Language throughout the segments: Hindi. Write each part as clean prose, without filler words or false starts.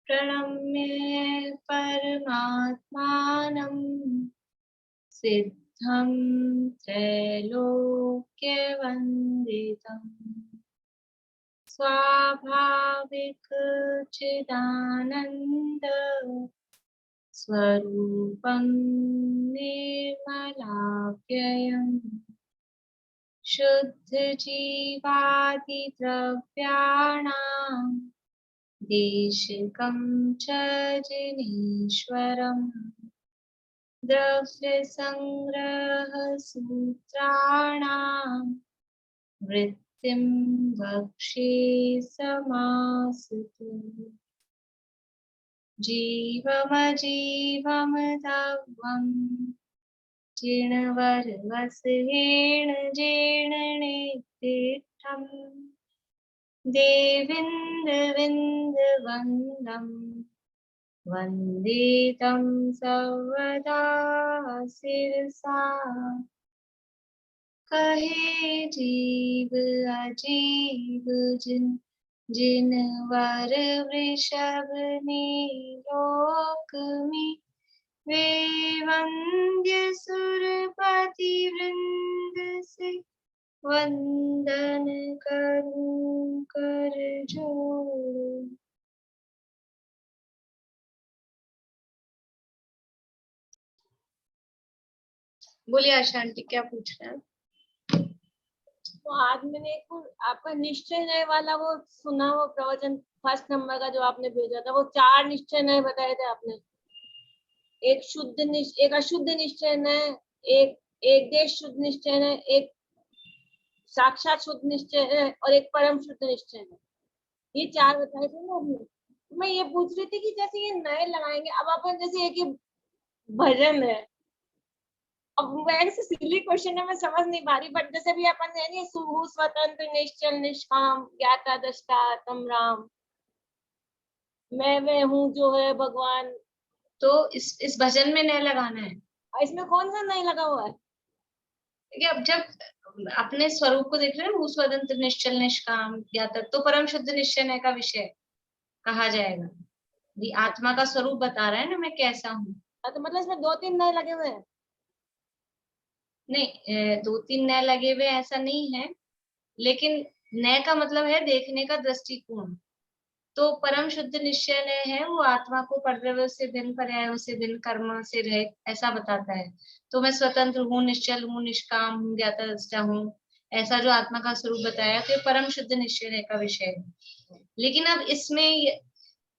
प्रणम्य परमात्मानं सिद्धं त्रैलोक्यवन्दितम् स्वाभाविक चिदानन्द स्वरूपं निर्मलाव्ययम् शुद्धजीवादिद्रव्याणां देशिकं च जिनीश्वरम् द्रव्यसंग्रहसूत्राणां वृत्तिं वक्ष्ये समासुतु जीवमजीवमदव्यं जिणवरवसहेण जीर्णनेत्तिष्ठम् देविन्दविन्दवन्दं वन्दे तं सर्वदा शिरसा कहे जीव अजीव जिनवर वृषभ ने लोक में वे वंद्य सुरपति वृंद से वंदन करूं कर जोड़। बोलिए आशा आंटी, क्या पूछ रहे हैं? तो आज मैंने एक आपका निश्चय नय वाला वो सुना, वो प्रवचन फर्स्ट नंबर का जो आपने भेजा था, वो 4 निश्चय नय बताए थे आपने। एक शुद्ध एक अशुद्ध निश्चय नय, एक देश शुद्ध निश्चय नय, एक साक्षात शुद्ध निश्चय नय और एक परम शुद्ध निश्चय नय। ये 4 बताए थे ना आपने। मैं ये पूछ रही थी कि जैसे ये नए लगाएंगे, अब अपन जैसे एक भजन है, अब वैसे सिली क्वेश्चन है, मैं समझ नहीं पा रही, बट जैसे भी अपन है नहीं, स्वतंत्र निश्चल निष्काम ज्ञाता दृष्टा तम राम, मैं वे हूँ जो है भगवान, तो इस भजन में नए लगाना है। इसमें कौन सा नहीं लगा हुआ है? देखिए, अब जब अपने स्वरूप को देख रहे हैं, स्वतंत्र निश्चल निष्काम ज्ञाता, तो परम शुद्ध निश्चय नय का विषय कहा जाएगा। ये आत्मा का स्वरूप बता रहा है ना, मैं कैसा हूँ। तो मतलब इसमें 2-3 नए लगे हुए हैं? नहीं, 2-3 नए लगे हुए ऐसा नहीं है, लेकिन नए का मतलब है देखने का दृष्टिकोण। तो परम शुद्ध निश्चय नय है, वो आत्मा को पर्याय से भिन्न, पर्यायों से भिन्न, कर्म से रहित ऐसा बताता है। तो मैं स्वतंत्र हूँ, निश्चल हूँ, निष्काम हूँ, ज्ञाता दृष्टा हूँ, ऐसा जो आत्मा का स्वरूप बताया, तो ये परम शुद्ध निश्चय नय का विषय है। लेकिन अब इसमें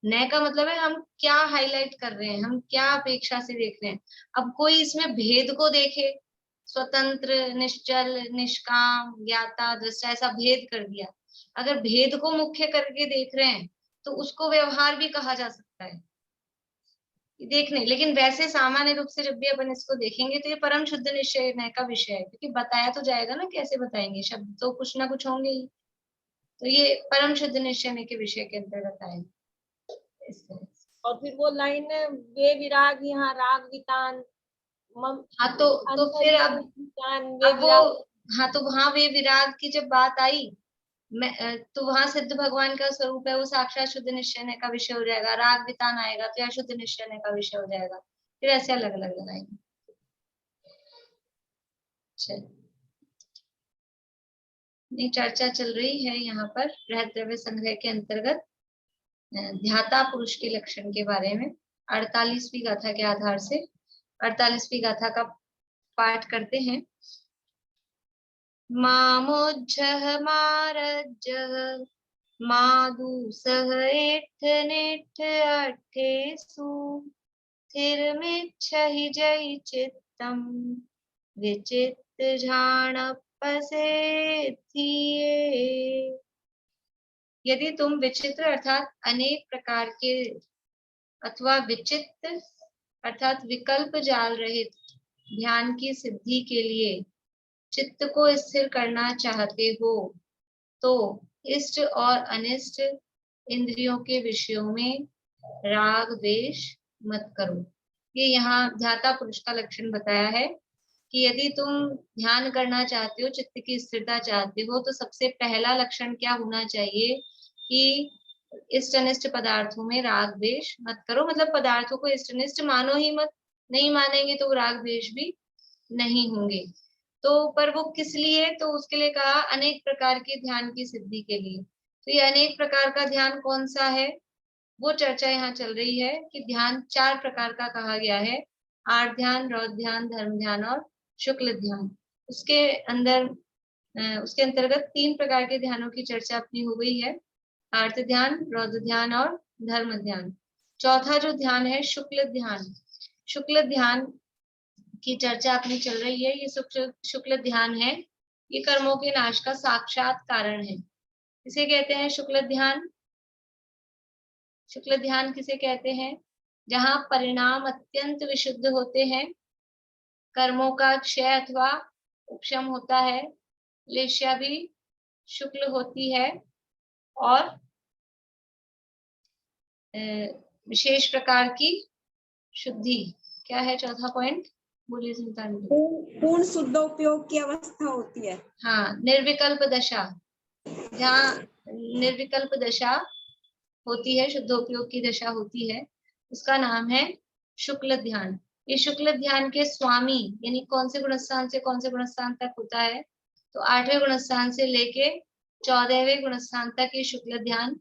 नए का मतलब है हम क्या हाईलाइट कर रहे हैं, हम क्या अपेक्षा से देख रहे हैं। अब कोई इसमें भेद को देखे, स्वतंत्र निश्चल निष्काम ज्ञाता दृष्टा ऐसा भेद कर दिया, अगर भेद को मुख्य करके देख रहे हैं तो उसको व्यवहार भी कहा जा सकता है, देखने। लेकिन वैसे सामान्य रूप से जब भी अपन इसको देखेंगे तो ये परम शुद्ध निश्चय नय का विषय है, क्योंकि बताया तो जाएगा ना, कैसे बताएंगे, शब्द तो कुछ ना कुछ होंगे ही। तो ये परम शुद्ध निश्चय नय के विषय के अंतर्गत आएगा। और फिर वो लाइन है, वे विराग यहाँ राग वितान, हाँ तो फिर अब वो, हाँ तो वहां वे विराग की जब बात आई, तो वहां सिद्ध भगवान का स्वरूप है, वो साक्षात शुद्ध निश्चय का विषय हो जाएगा। राग वितान आएगा तो या शुद्ध निश्चय का विषय हो जाएगा। फिर ऐसे अलग अलग लगाएंगे। नहीं, चर्चा चल रही है यहाँ पर बृहद द्रव्य संग्रह के अंतर्गत ध्याता पुरुष के लक्षण के बारे में। 48वीं गाथा के आधार से 48वीं गाथा का पाठ करते हैं। मामोज्झः मारज्जः मादुसः इट्ठ निट्ठ अट्ठेषु स्थिरमिच्छहि जयि चित्तम् विचित्तझाणपसेत्थिये। यदि तुम विचित्र अर्थात अनेक प्रकार के अथवा विचित्र अर्थात विकल्प जाल रहित ध्यान की सिद्धि के लिए चित्त को स्थिर करना चाहते हो तो इष्ट और अनिष्ट इंद्रियों के विषयों में राग द्वेष मत करो। ये यहाँ ध्याता पुरुष का लक्षण बताया है कि यदि तुम ध्यान करना चाहते हो, चित्त की स्थिरता चाहते हो, तो सबसे पहला लक्षण क्या होना चाहिए कि इष्ट अनिष्ट पदार्थों में राग द्वेष मत करो, मतलब पदार्थों को इष्ट अनिष्ट मानो ही मत, नहीं मानेंगे तो राग द्वेष भी नहीं होंगे। तो पर वो किस लिए, तो उसके लिए कहा अनेक प्रकार के ध्यान की सिद्धि के लिए। तो ये अनेक प्रकार का ध्यान कौन सा है, वो चर्चा यहाँ चल रही है कि ध्यान 4 प्रकार का कहा गया है, आर्त ध्यान, रौद्र ध्यान, धर्म ध्यान और शुक्ल ध्यान। उसके अंदर उसके अंतर्गत 3 प्रकार के ध्यानों की चर्चा अपनी हो गई है, आर्त ध्यान, रौद्र ध्यान और धर्म ध्यान। चौथा जो ध्यान है शुक्ल ध्यान, शुक्ल ध्यान की चर्चा अपनी चल रही है। ये शुक्ल ध्यान है, ये कर्मों के नाश का साक्षात कारण है। इसे कहते हैं शुक्ल ध्यान। शुक्ल ध्यान किसे कहते हैं, जहां परिणाम अत्यंत विशुद्ध होते हैं, कर्मों का क्षय अथवा उपशम होता है, लेश्या भी शुक्ल होती है और विशेष प्रकार की शुद्धि। क्या है चौथा पॉइंट, बोलिए सुल्तान जी। पूर्ण शुद्ध उपयोग की अवस्था होती है। हाँ, निर्विकल्प दशा, जहाँ निर्विकल्प दशा होती है, शुद्धोपयोग की दशा होती है, उसका नाम है शुक्ल ध्यान। ये शुक्ल ध्यान के स्वामी यानी कौन से गुणस्थान से कौन से गुणस्थान तक होता है, तो 8वें गुणस्थान से लेके 14वें गुणस्थान तक ये शुक्ल ध्यान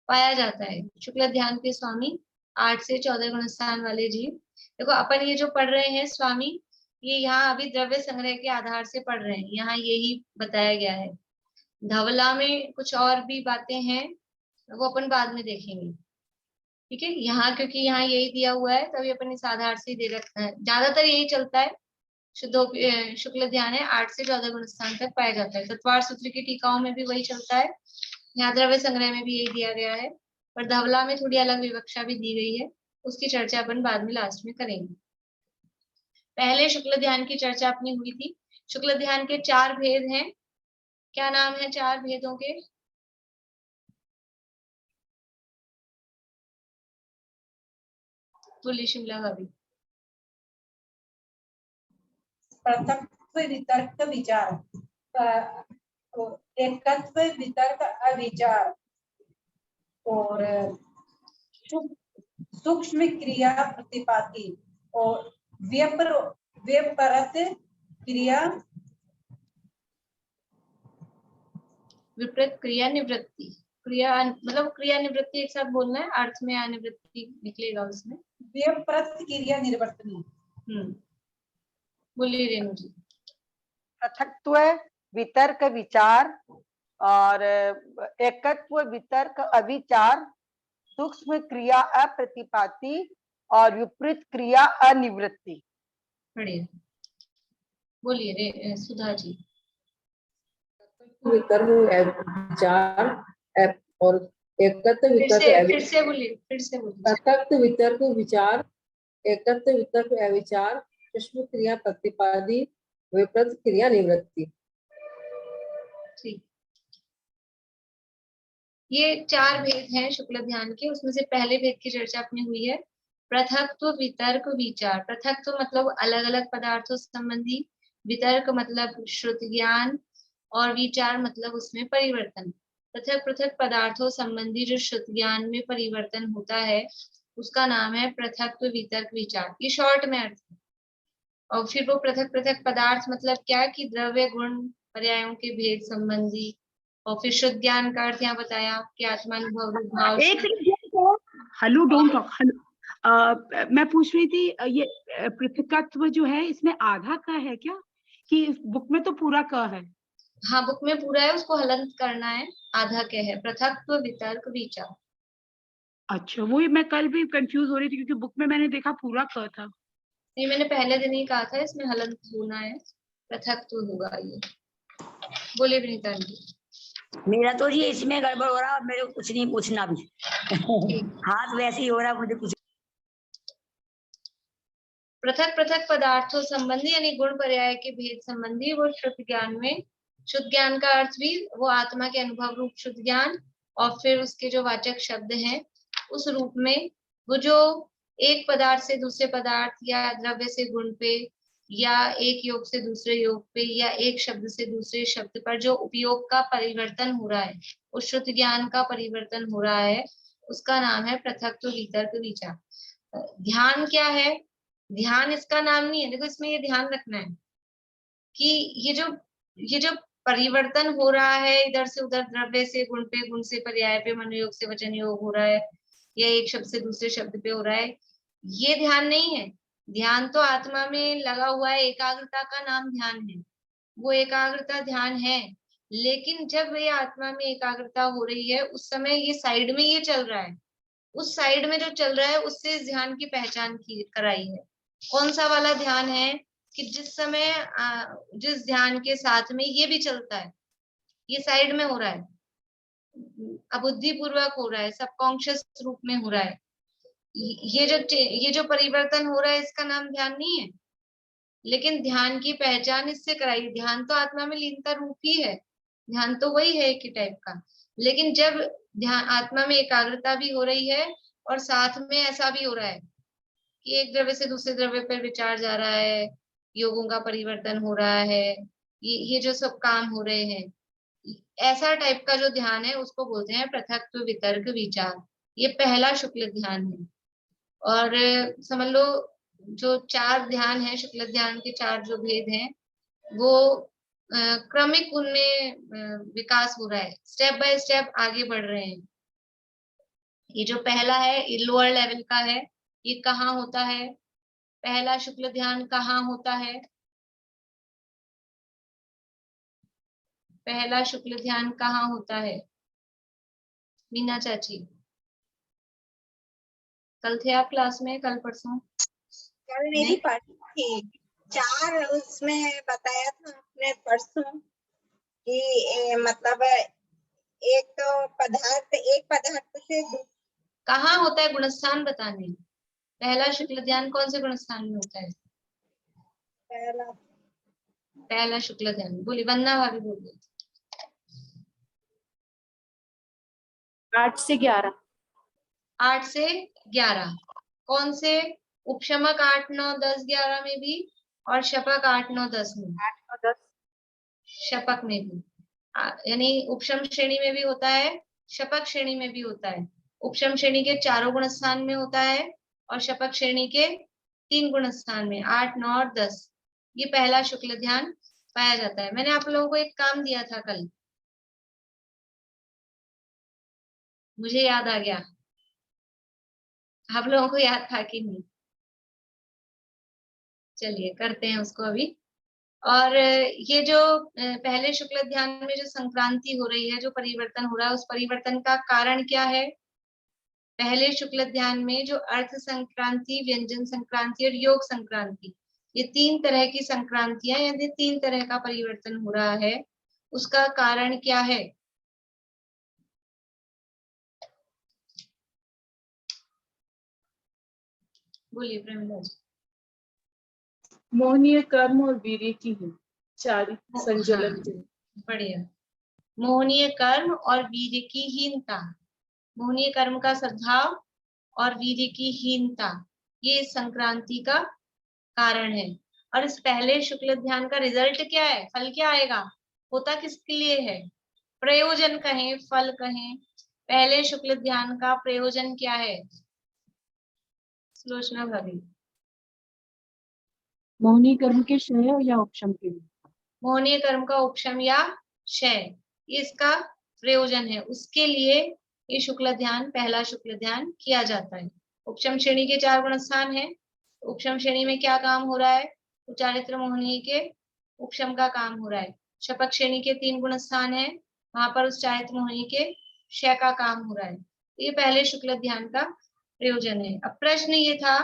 पाया जाता है। शुक्ल ध्यान के स्वामी 8 से 14 गुणस्थान वाले जीव। देखो अपन ये जो पढ़ रहे हैं स्वामी, ये यहाँ अभी द्रव्य संग्रह के आधार से पढ़ रहे हैं, यहाँ यही बताया गया है। धवला में कुछ और भी बातें हैं, वो अपन बाद में देखेंगे, ठीक है। यहाँ क्योंकि यहाँ यही दिया हुआ है, तभी अपन इस आधार से दे रखा है, ज्यादातर यही चलता है। शुक्ल ध्यान है 8 से 14 गुणस्थान तक पाया जाता है। तत्वार सूत्र की टीकाओं में भी वही चलता है, यहाँ द्रव्य संग्रह में भी यही दिया गया है, पर धवला में थोड़ी अलग विवक्षा भी दी गई है, उसकी चर्चा अपन बाद में लास्ट में करेंगे। पहले शुक्ल ध्यान की चर्चा अपनी हुई थी। शुक्ल ध्यान के 4 भेद हैं। क्या नाम है 4 भेदों के, बोलिए शिमला भाभी। पृथक्त्व वितर्क विचार, एकत्व वितर्क अविचार और सूक्ष्म क्रिया प्रतिपाती और व्यपरत क्रिया विपरीत क्रिया निवृत्ति। क्रिया मतलब क्रिया निवृत्ति एक साथ बोलना है, अर्थ में अनिवृत्ति निकलेगा उसमें। व्यपरत क्रिया निवर्तनी। बोलिए रेणु जी। पृथक्त्व वितर्क विचार और एकत्व वितर्क अविचार, सूक्ष्म क्रिया अप्रतिपाती और विपरीत क्रिया अनिवृत्ति। बढ़िया, बोलिए सुधा जी। वितर्क विचार और एकत्व वितर्क, फिर से बोलिए। पृथक्त्व वितर्क विचार, एकत्व वितर्क अविचार, सूक्ष्म क्रिया प्रतिपादी, विपरीत क्रिया निवृत्ति। ठीक, ये 4 भेद हैं शुक्ल ध्यान के। उसमें से पहले भेद की चर्चा अपनी हुई है, पृथक्त्व वितर्क विचार। पृथक्त्व मतलब अलग अलग पदार्थों संबंधी, वितर्क मतलब श्रुति ज्ञान, और विचार मतलब उसमें परिवर्तन। पृथक पृथक पदार्थों संबंधी जो श्रुति ज्ञान में परिवर्तन होता है, उसका नाम है पृथक्त्व वितर्क विचार। ये शॉर्ट में अर्थ है। और फिर वो पृथक पृथक पदार्थ मतलब क्या, कि द्रव्य गुण पर्यायों के भेद संबंधी। और फिर शुद्ध ज्ञान का अर्थ यहाँ बताया कि आत्मानुभव भाव। Hello, don't talk. हेलो, मैं पूछ रही थी ये पृथकत्व जो है इसमें आधा का है क्या, कि बुक में तो पूरा का है? हाँ, बुक में पूरा है, उसको हलंत करना है, आधा के है पृथक्त्व वितर्क विचार। अच्छा, वो मैं कल भी कंफ्यूज हो रही थी क्योंकि बुक में मैंने देखा पूरा क था। नहीं, मैंने पहले दिन ही कहा था इसमें हलंत होना है, पृथक्त्व होगा ये। बोलिए विनीता जी। मेरा तो ये इसमें गड़बड़ हो रहा, मेरे को कुछ नहीं पूछना भी। हाथ वैसे ही हो रहा, मुझे कुछ। पृथक पृथक पदार्थों संबंधी यानी गुण पर्याय के भेद संबंधी वो शुद्ध ज्ञान में, शुद्ध ज्ञान का अर्थ भी वो आत्मा के अनुभव रूप शुद्ध ज्ञान, और फिर उसके जो वाचक शब्द हैं उस रूप में, वो जो एक पदार्थ से दूसरे पदार्थ या द्रव्य से गुण पे या एक योग से दूसरे योग पे या एक शब्द से दूसरे शब्द पर जो उपयोग का परिवर्तन हो रहा है, उस शुद्ध ज्ञान का परिवर्तन हो रहा है, उसका नाम है पृथक्त्व वितर्क विचार। ध्यान क्या है? ध्यान इसका नाम नहीं है। देखो इसमें ये ध्यान रखना है कि ये जो परिवर्तन हो रहा है इधर से उधर, द्रव्य से गुण पे, गुण से पर्याय पे, मनोयोग से वचन योग हो रहा है, या एक शब्द से दूसरे शब्द पे हो रहा है, ये ध्यान नहीं है। ध्यान तो आत्मा में लगा हुआ है, एकाग्रता का नाम ध्यान है, वो एकाग्रता ध्यान है। लेकिन जब ये आत्मा में एकाग्रता हो रही है उस समय ये साइड में ये चल रहा है, उस साइड में जो चल रहा है उससे इस ध्यान की पहचान की कराई है। कौन सा वाला ध्यान है? कि जिस समय जिस ध्यान के साथ में ये भी चलता है, ये साइड में हो रहा है, अबुद्धि पूर्वक हो रहा है, सबकॉन्शियस रूप में हो रहा है, ये जो परिवर्तन हो रहा है इसका नाम ध्यान नहीं है। लेकिन ध्यान की पहचान इससे कराई। ध्यान तो आत्मा में लीनता रूप ही है, ध्यान तो वही है एक टाइप का। लेकिन जब ध्यान आत्मा में एकाग्रता भी हो रही है और साथ में ऐसा भी हो रहा है कि एक द्रव्य से दूसरे द्रव्य पर विचार जा रहा है, योगों का परिवर्तन हो रहा है, ये जो सब काम हो रहे हैं, ऐसा टाइप का जो ध्यान है उसको बोलते हैं पृथक्त्व वितर्क विचार। ये पहला शुक्ल ध्यान है। और समझ लो जो 4 ध्यान है, शुक्ल ध्यान के 4 जो भेद हैं, वो क्रमिक उनमें विकास हो रहा है, स्टेप बाय स्टेप आगे बढ़ रहे हैं। ये जो पहला है ये लोअर लेवल का है। ये कहाँ होता है? पहला शुक्ल ध्यान कहाँ होता है? पहला शुक्ल ध्यान कहाँ होता है? मीना चाची, कल थे आप क्लास में? कल परसों कल नहीं पढ़ी थी। 4 उसमें बताया था आपने परसों कि मतलब एक पदार्थ से कहाँ होता है? गुणस्थान बताने। पहला शुक्ल ध्यान कौन से गुणस्थान में होता है? पहला शुक्ल ध्यान बोली, वंदना भाभी बोलिए। 8 से 11। 8 से 11 कौन से? उपशमक 8, 9, 10, 11 में भी, और शपक 8, 9, 10 में। 8 और 10 शपक में भी, यानी उपशम श्रेणी में भी होता है, शपक श्रेणी में भी होता है। उपशम श्रेणी के 4 गुण स्थान में होता है और शपक श्रेणी के 3 गुण स्थान में, 8, 9 और 10। ये पहला शुक्ल ध्यान पाया जाता है। मैंने आप लोगों को एक काम दिया था कल, मुझे याद आ गया, आप लोगों को याद था कि नहीं? चलिए करते हैं उसको अभी। और ये जो पहले शुक्ल ध्यान में जो संक्रांति हो रही है, जो परिवर्तन हो रहा है, उस परिवर्तन का कारण क्या है? पहले शुक्ल ध्यान में जो अर्थ संक्रांति, व्यंजन संक्रांति और योग संक्रांति, ये 3 तरह की संक्रांतियां, यानी 3 तरह का परिवर्तन हो रहा है, उसका कारण क्या है? बोलिए प्रेमिला जी। मोहनीय कर्म और वीर्य की ही चारित्र संजलन। हाँ, बढ़िया। मोहनीय कर्म और वीर्य की हीनता, मोहनीय कर्म का सद्भाव और वीर्य की हीनता, ये इस संक्रांति का कारण है। और इस पहले शुक्ल ध्यान का रिजल्ट क्या है? फल क्या आएगा? होता किसके लिए है? प्रयोजन कहें, फल कहें, पहले शुक्ल ध्यान का प्रयोजन क्या है? सुलोचना भाभी। मोहनीय कर्म के क्षय या उपशम के लिए। मोहनीय कर्म का उपशम या क्षय, ये इसका प्रयोजन है, उसके लिए ये शुक्ल ध्यान, पहला शुक्ल ध्यान किया जाता है। उपशम श्रेणी के 4 गुण स्थान है। उपशम श्रेणी में क्या काम हो रहा है? उच्चारित्र मोहनीय के उपशम का काम हो रहा है। शपक श्रेणी के 3 गुण स्थान है, वहां पर उच्चारित्र मोहनीय के क्षय का काम हो रहा है। ये पहले शुक्ल ध्यान का प्रयोजन है। अब प्रश्न ये था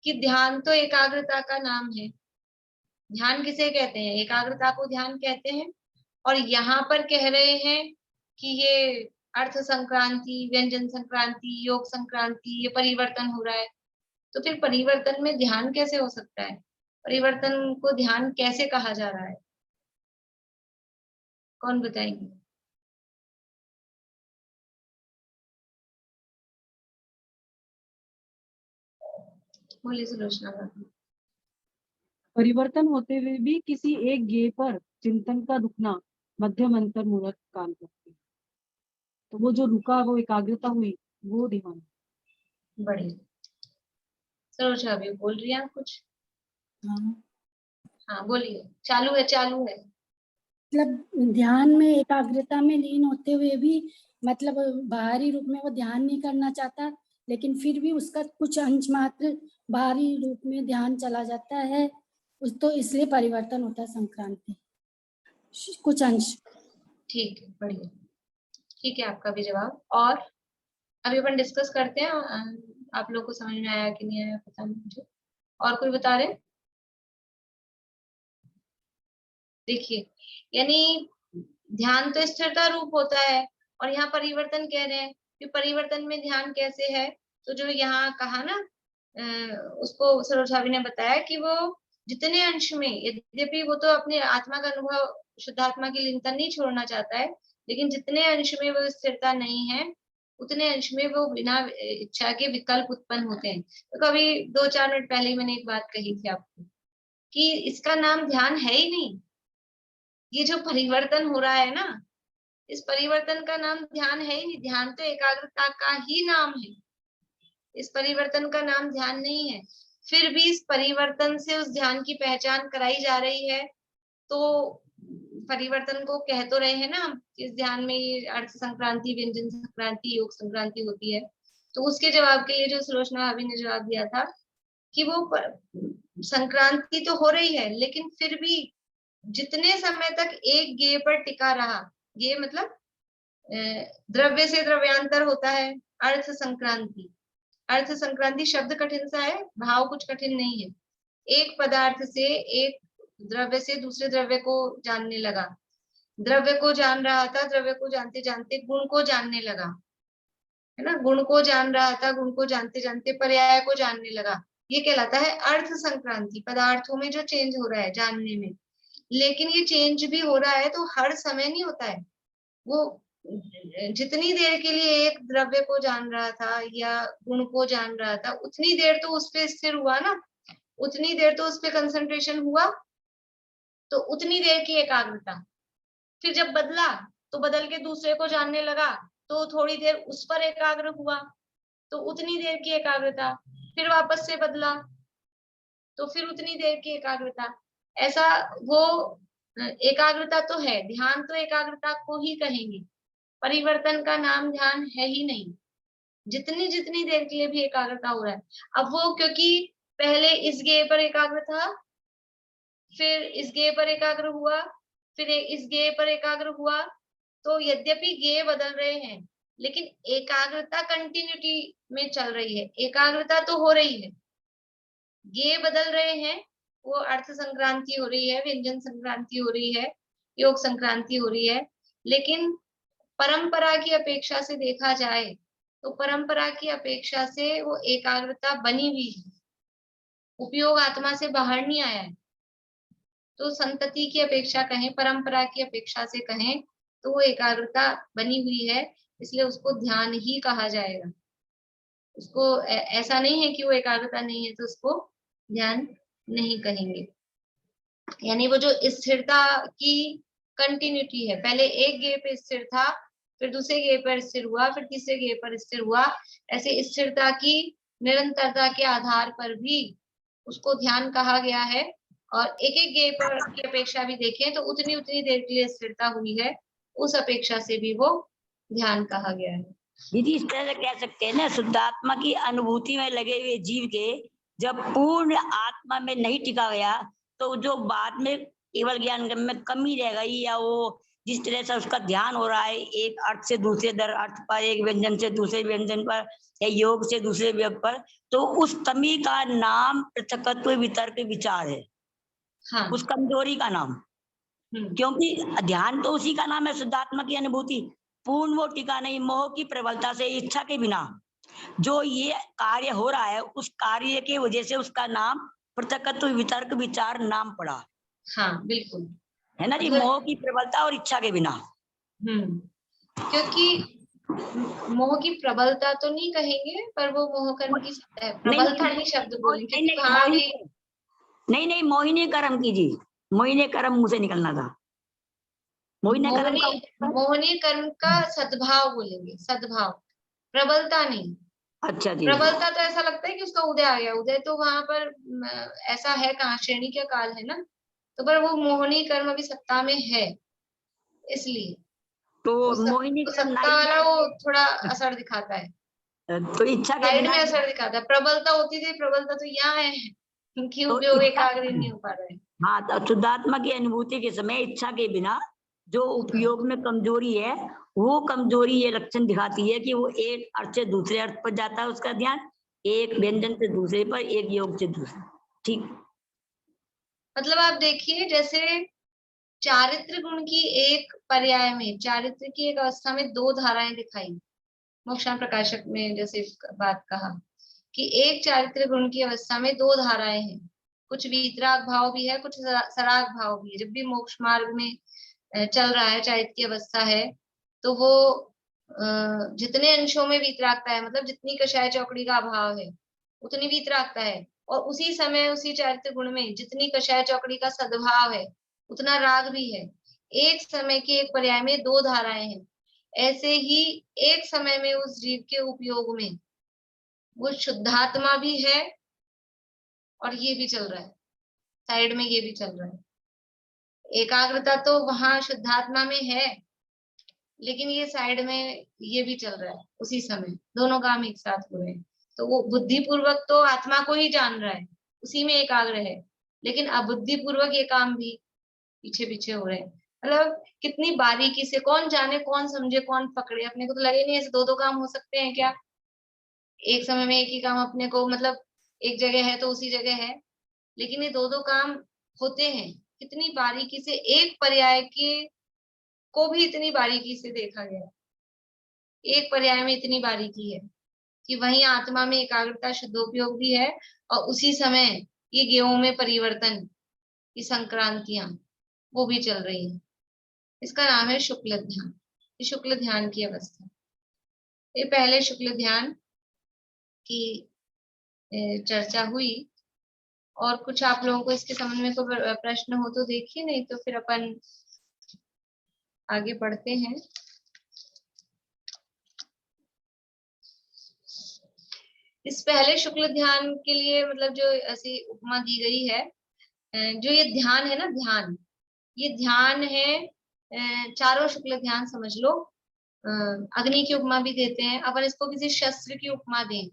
कि ध्यान तो एकाग्रता का नाम है, ध्यान किसे कहते हैं? एकाग्रता को ध्यान कहते हैं। और यहाँ पर कह रहे हैं कि ये अर्थ संक्रांति, व्यंजन संक्रांति, योग संक्रांति, ये परिवर्तन हो रहा है। तो फिर परिवर्तन में ध्यान कैसे हो सकता है? परिवर्तन को ध्यान कैसे कहा जा रहा है? कौन बताएंगे? बोलिए सुलोचना भाभी। परिवर्तन होते हुए भी किसी एक ज्ञेय पर चिंतन का रुकना मध्यम अंतर मूलक काम करते हैं। तो वो जो रुका, वो एकाग्रता हुई, वो डिवाइन। बढ़िया। सरोजा अभी बोल रही हैं आप कुछ? हाँ, हाँ बोलिए, चालू है चालू है। मतलब ध्यान में एकाग्रता में लीन होते हुए भी मतलब बाहरी रूप में वो ध्यान नहीं करना चाहता, लेकिन फिर भी उसका कुछ अंश मात्र बाहरी रूप में ध्यान चला जाता है, उस तो इसलिए परिवर्तन होता है संक्रांति, कुछ अंश। ठीक है, बढ़िया। ठीक है, आपका भी जवाब। और अभी अपन डिस्कस करते हैं, आप लोग को समझ में आया कि नहीं आया पता नहीं मुझे। और कोई बता रहे? देखिए, यानी ध्यान तो स्थिरता रूप होता है, और यहाँ परिवर्तन कह रहे हैं कि परिवर्तन में ध्यान कैसे है। तो जो यहाँ कहा ना, उसको सरोज भाभी ने बताया कि वो जितने अंश में, यद्यपि वो तो अपने आत्मा का अनुभव, शुद्धात्मा की लीनता नहीं छोड़ना चाहता है, लेकिन जितने अंश में वो स्थिरता नहीं है, उतने अंश में वो बिना इच्छा के विकल्प उत्पन्न होते हैं। तो कभी 2-4 मिनट पहले ही मैंने एक बात कही थी आपको कि इसका नाम ध्यान है ही नहीं। ये जो परिवर्तन हो रहा है ना, इस परिवर्तन का नाम ध्यान है ही नहीं। ध्यान तो एकाग्रता का ही नाम है, इस परिवर्तन का नाम ध्यान नहीं है। फिर भी इस परिवर्तन से उस ध्यान की पहचान कराई जा रही है। तो परिवर्तन को कह तो रहे हैं ना हम, इस ध्यान में ये अर्थ संक्रांति, व्यंजन संक्रांति, योग संक्रांति होती है। तो उसके जवाब के लिए जो सुलोचना भाभी ने जवाब दिया था कि वो संक्रांति तो हो रही है, लेकिन फिर भी जितने समय तक एक गेय पर टिका रहा, गेय मतलब द्रव्य से द्रव्यांतर होता है, अर्थ संक्रांति। अर्थ संक्रांति शब्द कठिन सा है, भाव कुछ कठिन नहीं है। एक पदार्थ से, एक द्रव्य से दूसरे द्रव्य को जानने लगा, द्रव्य को जान रहा था, द्रव्य को जानते जानते गुण को जानने लगा, है ना। गुण को जान रहा था, गुण को जानते जानते पर्याय को जानने लगा। ये कहलाता है अर्थ संक्रांति। पदार्थों में जो चेंज हो रहा है जानने में, लेकिन ये चेंज भी हो रहा है तो हर समय नहीं होता है। वो जितनी देर के लिए एक द्रव्य को जान रहा था या गुण को जान रहा था, उतनी देर तो उस पे स्थिर हुआ ना, उतनी देर तो उस पे कंसंट्रेशन हुआ, तो उतनी देर की एकाग्रता। फिर जब बदला तो बदल के दूसरे को जानने लगा, तो थोड़ी देर उस पर एकाग्र हुआ, तो उतनी देर की एकाग्रता। फिर वापस से बदला तो फिर उतनी देर की एकाग्रता। ऐसा वो एकाग्रता तो है, ध्यान तो एकाग्रता को ही कहेंगे। परिवर्तन का नाम ध्यान है ही नहीं, जितनी जितनी देर के लिए भी एकाग्रता हो रहा है। अब वो क्योंकि पहले इस गेय पर एकाग्र था, फिर इस गेय पर एकाग्र हुआ, फिर इस गेय पर एकाग्र हुआ, तो यद्यपि गेय बदल रहे हैं, लेकिन एकाग्रता कंटिन्यूटी में चल रही है। एकाग्रता तो हो रही है, गेय बदल रहे हैं। वो अर्थ संक्रांति हो रही है, व्यंजन संक्रांति हो रही है, योग संक्रांति हो रही है, लेकिन परंपरा की अपेक्षा से देखा जाए तो परंपरा की अपेक्षा से वो एकाग्रता बनी हुई है, उपयोग आत्मा से बाहर नहीं आया है। तो संतति की अपेक्षा कहें, परंपरा की अपेक्षा से कहें, तो वो एकाग्रता बनी हुई है, इसलिए उसको ध्यान ही कहा जाएगा। उसको ऐसा नहीं है कि वो एकाग्रता नहीं है तो उसको ध्यान नहीं कहेंगे। यानी वो जो स्थिरता की कंटिन्यूटी है, पहले एक गेय पे स्थिर था, फिर दूसरे गेय पर स्थिर हुआ, फिर तीसरे गेय पर स्थिर हुआ, ऐसे स्थिरता की निरंतरता के आधार पर भी उसको ध्यान कहा गया है। और एक एक गेय पर की अपेक्षा भी देखें तो उतनी उतनी देर के लिए स्थिरता हुई है, उस अपेक्षा से भी वो ध्यान कहा गया है। दीदी इस तरह से कह सकते हैं ना, शुद्धात्मा की अनुभूति में लगे हुए जीव के जब पूर्ण आत्मा में नहीं टिका गया, तो जो बाद में केवल ज्ञान में कमी रह गई, या वो जिस तरह से उसका ध्यान हो रहा है एक अर्थ से दूसरे अर्थ पर, एक व्यंजन से दूसरे व्यंजन पर, या योग से दूसरे योग पर, तो उस कमी का नाम पृथकत्व वितर्क विचार है। हाँ। उस कमजोरी का नाम, क्योंकि ध्यान तो उसी का नाम है, शुद्धात्मा की अनुभूति। पूर्ण वो टिका नहीं, मोह की प्रबलता से, इच्छा के बिना जो ये कार्य हो रहा है, उस कार्य के वजह से उसका नाम पृथकत्व वितर्क विचार नाम पड़ा। हाँ बिल्कुल, है ना जी, मोह की प्रबलता और इच्छा के बिना। क्योंकि मोह की प्रबलता तो नहीं कहेंगे, पर वो मोह कर्म की प्रबलता ही शब्द बोलेंगे। नहीं, मोहिनी कर्म की जी, मोहिनी कर्म मुंह से निकलना था। मोहिनी कर्म का मोहिनी कर्म का सद्भाव बोलेंगे, सद्भाव। प्रबलता नहीं। अच्छा जी। प्रबलता तो ऐसा लगता है कि उसका उदय आ गया, उदय तो वहां पर ऐसा है कहाँ, श्रेणी का काल है ना, तो पर वो मोहिनी कर्म अभी सत्ता में है, इसलिए तो वो मोहिनी कर्म सत्ता वाला वो थोड़ा असर दिखाता है, तो इच्छा के साइड बिना, में असर दिखाता है। प्रबलता होती थी, प्रबलता तो यहाँ है क्योंकि तो उपयोग इच्छा, एकाग्र नहीं हो पा रहा है। हाँ, तो शुद्धात्मा की अनुभूति के समय इच्छा के बिना जो उपयोग में कमजोरी है, वो कमजोरी ये लक्षण दिखाती है कि वो एक अर्थ से दूसरे अर्थ पर जाता है उसका ध्यान, एक व्यंजन से दूसरे पर, एक योग से दूसरे। ठीक, मतलब आप देखिए, जैसे चारित्र गुण की एक पर्याय में, चारित्र की एक अवस्था में दो धाराएं दिखाई, मोक्षांग प्रकाशक में जैसे बात कहा कि एक चारित्र गुण की अवस्था में दो धाराएं हैं, कुछ वीतराग भाव भी है, कुछ सराग भाव भी है। जब भी मोक्ष मार्ग में चल रहा है, चारित्र की अवस्था है, तो वो जितने अंशों में वीतरागता है, मतलब जितनी कषाय चौकड़ी का अभाव है उतनी वीतरागता है, और उसी समय उसी चारित्र गुण में जितनी कषाय चौकड़ी का सद्भाव है उतना राग भी है। एक समय के एक पर्याय में दो धाराएं हैं, ऐसे ही एक समय में उस जीव के उपयोग में वो शुद्धात्मा भी है और ये भी चल रहा है, साइड में ये भी चल रहा है। एकाग्रता तो वहां शुद्धात्मा में है, लेकिन ये साइड में ये भी चल रहा है उसी समय, दोनों काम एक साथ हो रहे हैं। तो वो बुद्धिपूर्वक तो आत्मा को ही जान रहा है, उसी में एकाग्र है, लेकिन अबुद्धिपूर्वक ये काम भी पीछे पीछे हो रहे हैं। मतलब कितनी बारीकी से, कौन जाने, कौन समझे, कौन पकड़े। अपने को तो लगे नहीं ऐसे दो दो काम हो सकते हैं क्या, एक समय में एक ही काम अपने को, मतलब एक जगह है तो उसी जगह है, लेकिन ये दो दो काम होते हैं। कितनी बारीकी से एक पर्याय के को भी इतनी बारीकी से देखा गया, एक पर्याय में इतनी बारीकी है कि वहीं आत्मा में एकाग्रता शुद्धोपयोग भी है, और उसी समय ये गेहूं में परिवर्तन की संक्रांतियां वो भी चल रही है। इसका नाम है शुक्ल ध्यान। ये शुक्ल ध्यान की अवस्था, ये पहले शुक्ल ध्यान की चर्चा हुई। और कुछ आप लोगों को इसके संबंध में कोई प्रश्न हो तो देखिए, नहीं तो फिर अपन आगे बढ़ते हैं। इस पहले शुक्ल ध्यान के लिए मतलब जो ऐसी उपमा दी गई है, जो ये ध्यान है ना, ध्यान, ये ध्यान है, चारों शुक्ल ध्यान समझ लो। अग्नि की उपमा भी देते हैं अपन, इसको किसी शस्त्र की उपमा दें,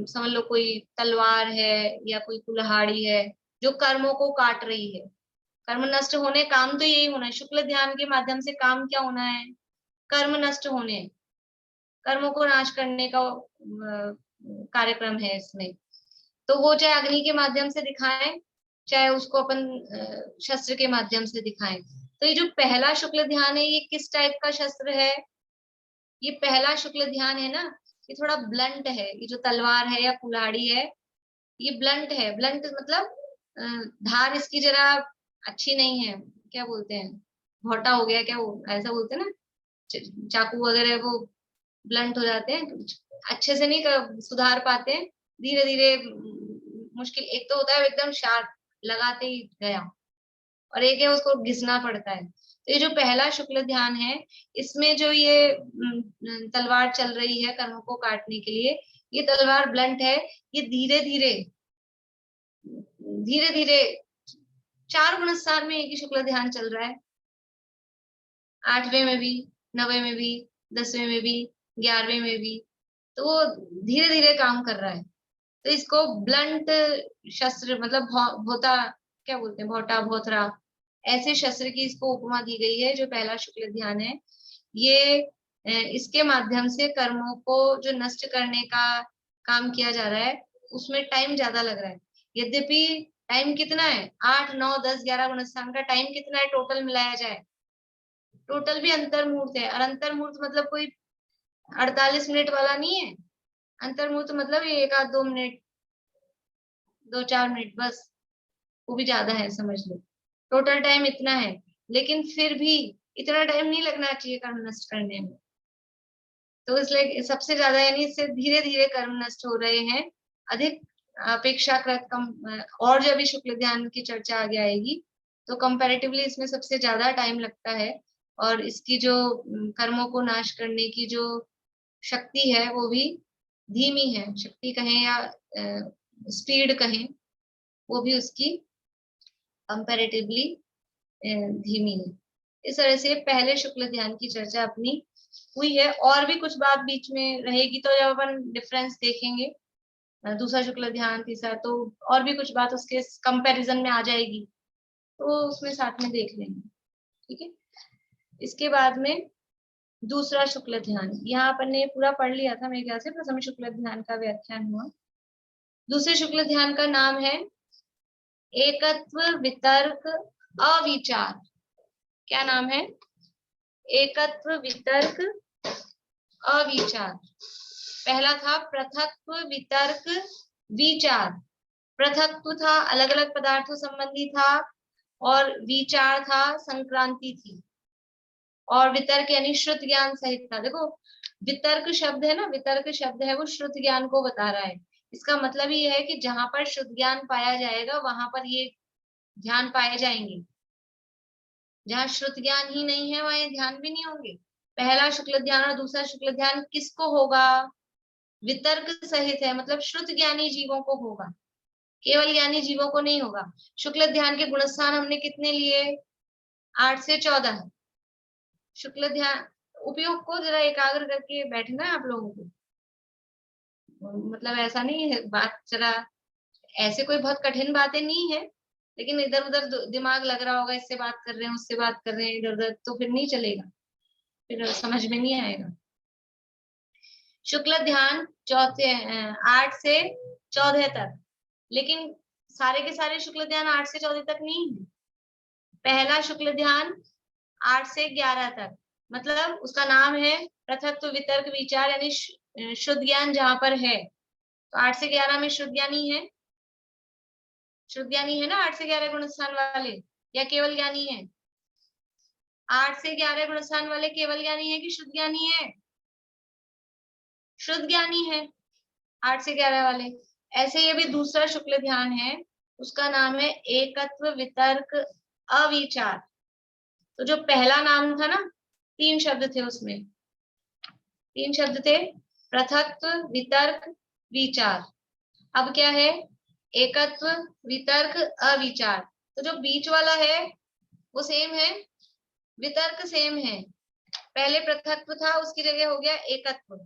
समझ लो कोई तलवार है या कोई कुल्हाड़ी है जो कर्मों को काट रही है। कर्म नष्ट होने, काम तो यही होना है, शुक्ल ध्यान के माध्यम से काम क्या होना है, कर्म नष्ट होने, कर्मों को नाश करने का कार्यक्रम है इसमें। तो वो चाहे अग्नि के माध्यम से दिखाएं, चाहे उसको अपन शस्त्र के माध्यम से दिखाएं। तो ये जो पहला शुक्ल ध्यान है, ये किस टाइप का शस्त्र है, ये पहला शुक्ल ध्यान है ना, ये थोड़ा ब्लंट है। ये जो तलवार है या कुल्हाड़ी है, ये ब्लंट है। ब्लंट मतलब धार इसकी जरा अच्छी नहीं है, क्या बोलते हैं, भोटा हो गया क्या, वो ऐसा बोलते हैं ना, चाकू वगैरह वो ब्लंट हो जाते हैं, अच्छे से नहीं सुधार पाते हैं, धीरे धीरे मुश्किल। एक तो होता है एकदम शार्प, लगाते ही गया, और एक है उसको घिसना पड़ता है। तो ये जो पहला शुक्ल ध्यान है, इसमें जो ये तलवार चल रही है कर्मों को काटने के लिए, ये तलवार ब्लंट है। ये धीरे धीरे धीरे धीरे 4 गुणस्तार में एक ही शुक्ल ध्यान चल रहा है, 8वें में भी, 9वें में भी, 10वें में भी, 11वें में भी, तो वो धीरे धीरे काम कर रहा है। तो इसको ब्लंट शस्त्र मतलब भोता, क्या बोलते हैं, भोटा, भोथरा, ऐसे शस्त्र की इसको उपमा दी गई है। जो पहला शुक्ल ध्यान है, ये इसके माध्यम से कर्मों को जो नष्ट करने का काम किया जा रहा है, उसमें टाइम ज्यादा लग रहा है। यद्यपि टाइम कितना है, 8, 9, 10, 11 गुणस्थान का टाइम कितना है टोटल मिलाया जाए, टोटल भी अंतर्मुहूर्त है। और अंतर्मुहूर्त मतलब कोई 48 मिनट वाला नहीं है, अंतर्मुहूर्त मतलब ये 1 आध 2 मिनट, 2-4 मिनट बस, वो भी ज्यादा है समझ लो। टोटल टाइम इतना है, लेकिन फिर भी इतना टाइम नहीं लगना चाहिए कर्म नष्ट करने में। तो इसलिए सबसे ज्यादा, यानी इससे धीरे धीरे कर्म नष्ट हो रहे हैं, अधिक अपेक्षाकृत कम। और जब भी शुक्ल ध्यान की चर्चा आगे आएगी तो कंपैरेटिवली इसमें सबसे ज्यादा टाइम लगता है, और इसकी जो कर्मों को नाश करने की जो शक्ति है वो भी धीमी है, शक्ति कहें या स्पीड कहें, वो भी उसकी कंपैरेटिवली धीमी है। इस तरह से पहले शुक्ल ध्यान की चर्चा अपनी हुई है। और भी कुछ बात बीच में रहेगी तो जब अपन डिफरेंस देखेंगे, दूसरा शुक्ल ध्यान तीसरा, तो और भी कुछ बात उसके कंपैरिजन में आ जाएगी, तो उसमें साथ में देख लेंगे। ठीक है, इसके बाद में दूसरा शुक्ल ध्यान, यहाँ अपन ने पूरा पढ़ लिया था मेरे ख्याल से, प्रथम शुक्ल ध्यान का व्याख्यान हुआ। दूसरे शुक्ल ध्यान का नाम है एकत्व वितर्क अविचार। क्या नाम है? एकत्व वितर्क अविचार। पहला था पृथक्त्व वितर्क विचार। पृथक्त्व था अलग अलग पदार्थों संबंधी था, और विचार था संक्रांति थी, और वितर्क यानी श्रुत ज्ञान सहित था। देखो वितर्क शब्द है ना, वितर्क शब्द है वो श्रुत ज्ञान को बता रहा है। इसका मतलब ये है कि जहां पर शुद्ध ज्ञान पाया जाएगा वहां पर ये ध्यान पाए जाएंगे। जहाँ श्रुत ज्ञान ही नहीं है वहां ये ध्यान भी नहीं होंगे। पहला शुक्ल ध्यान और दूसरा शुक्ल ध्यान किसको होगा? वितर्क सहित है, मतलब श्रुत ज्ञानी जीवों को होगा, केवल ज्ञानी जीवों को नहीं होगा। शुक्ल ध्यान के गुणस्थान हमने कितने लिए? 8 से 14। शुक्ल ध्यान उपयोग को जरा एकाग्र करके बैठना है आप लोगों को, मतलब ऐसा नहीं है बात, जरा ऐसे कोई बहुत कठिन बातें नहीं है, लेकिन इधर उधर दिमाग लग रहा होगा, इससे बात कर रहे हैं उससे बात कर रहे हैं इधर उधर, तो फिर नहीं चलेगा, फिर समझ में नहीं आएगा। शुक्ल ध्यान 8 से 14 तक, लेकिन सारे के सारे शुक्ल ध्यान 8 से 14 तक नहीं है। पहला शुक्ल ध्यान 8 से 11 तक, मतलब उसका नाम है पृथक्त्व वितर्क विचार, यानी शुद्ध ज्ञान जहां पर है। तो 8 से 11 में शुद्ध ज्ञानी है, शुद्ध ज्ञानी है ना 8 से 11 गुणस्थान वाले, या केवल ज्ञानी है? 8 से 11 गुणस्थान वाले केवल ज्ञानी है कि शुद्ध ज्ञानी है? शुद्ध ज्ञानी है 8 से 11 वाले। ऐसे ये भी दूसरा शुक्ल ध्यान है, उसका नाम है एकत्व वितर्क अविचार। तो जो पहला नाम था ना, 3 शब्द थे उसमें, 3 शब्द थे, पृथक्त्व वितर्क विचार। अब क्या है? एकत्व वितर्क अविचार। तो जो बीच वाला है वो सेम है, वितर्क सेम है। पहले पृथक्त्व था, उसकी जगह हो गया एकत्व।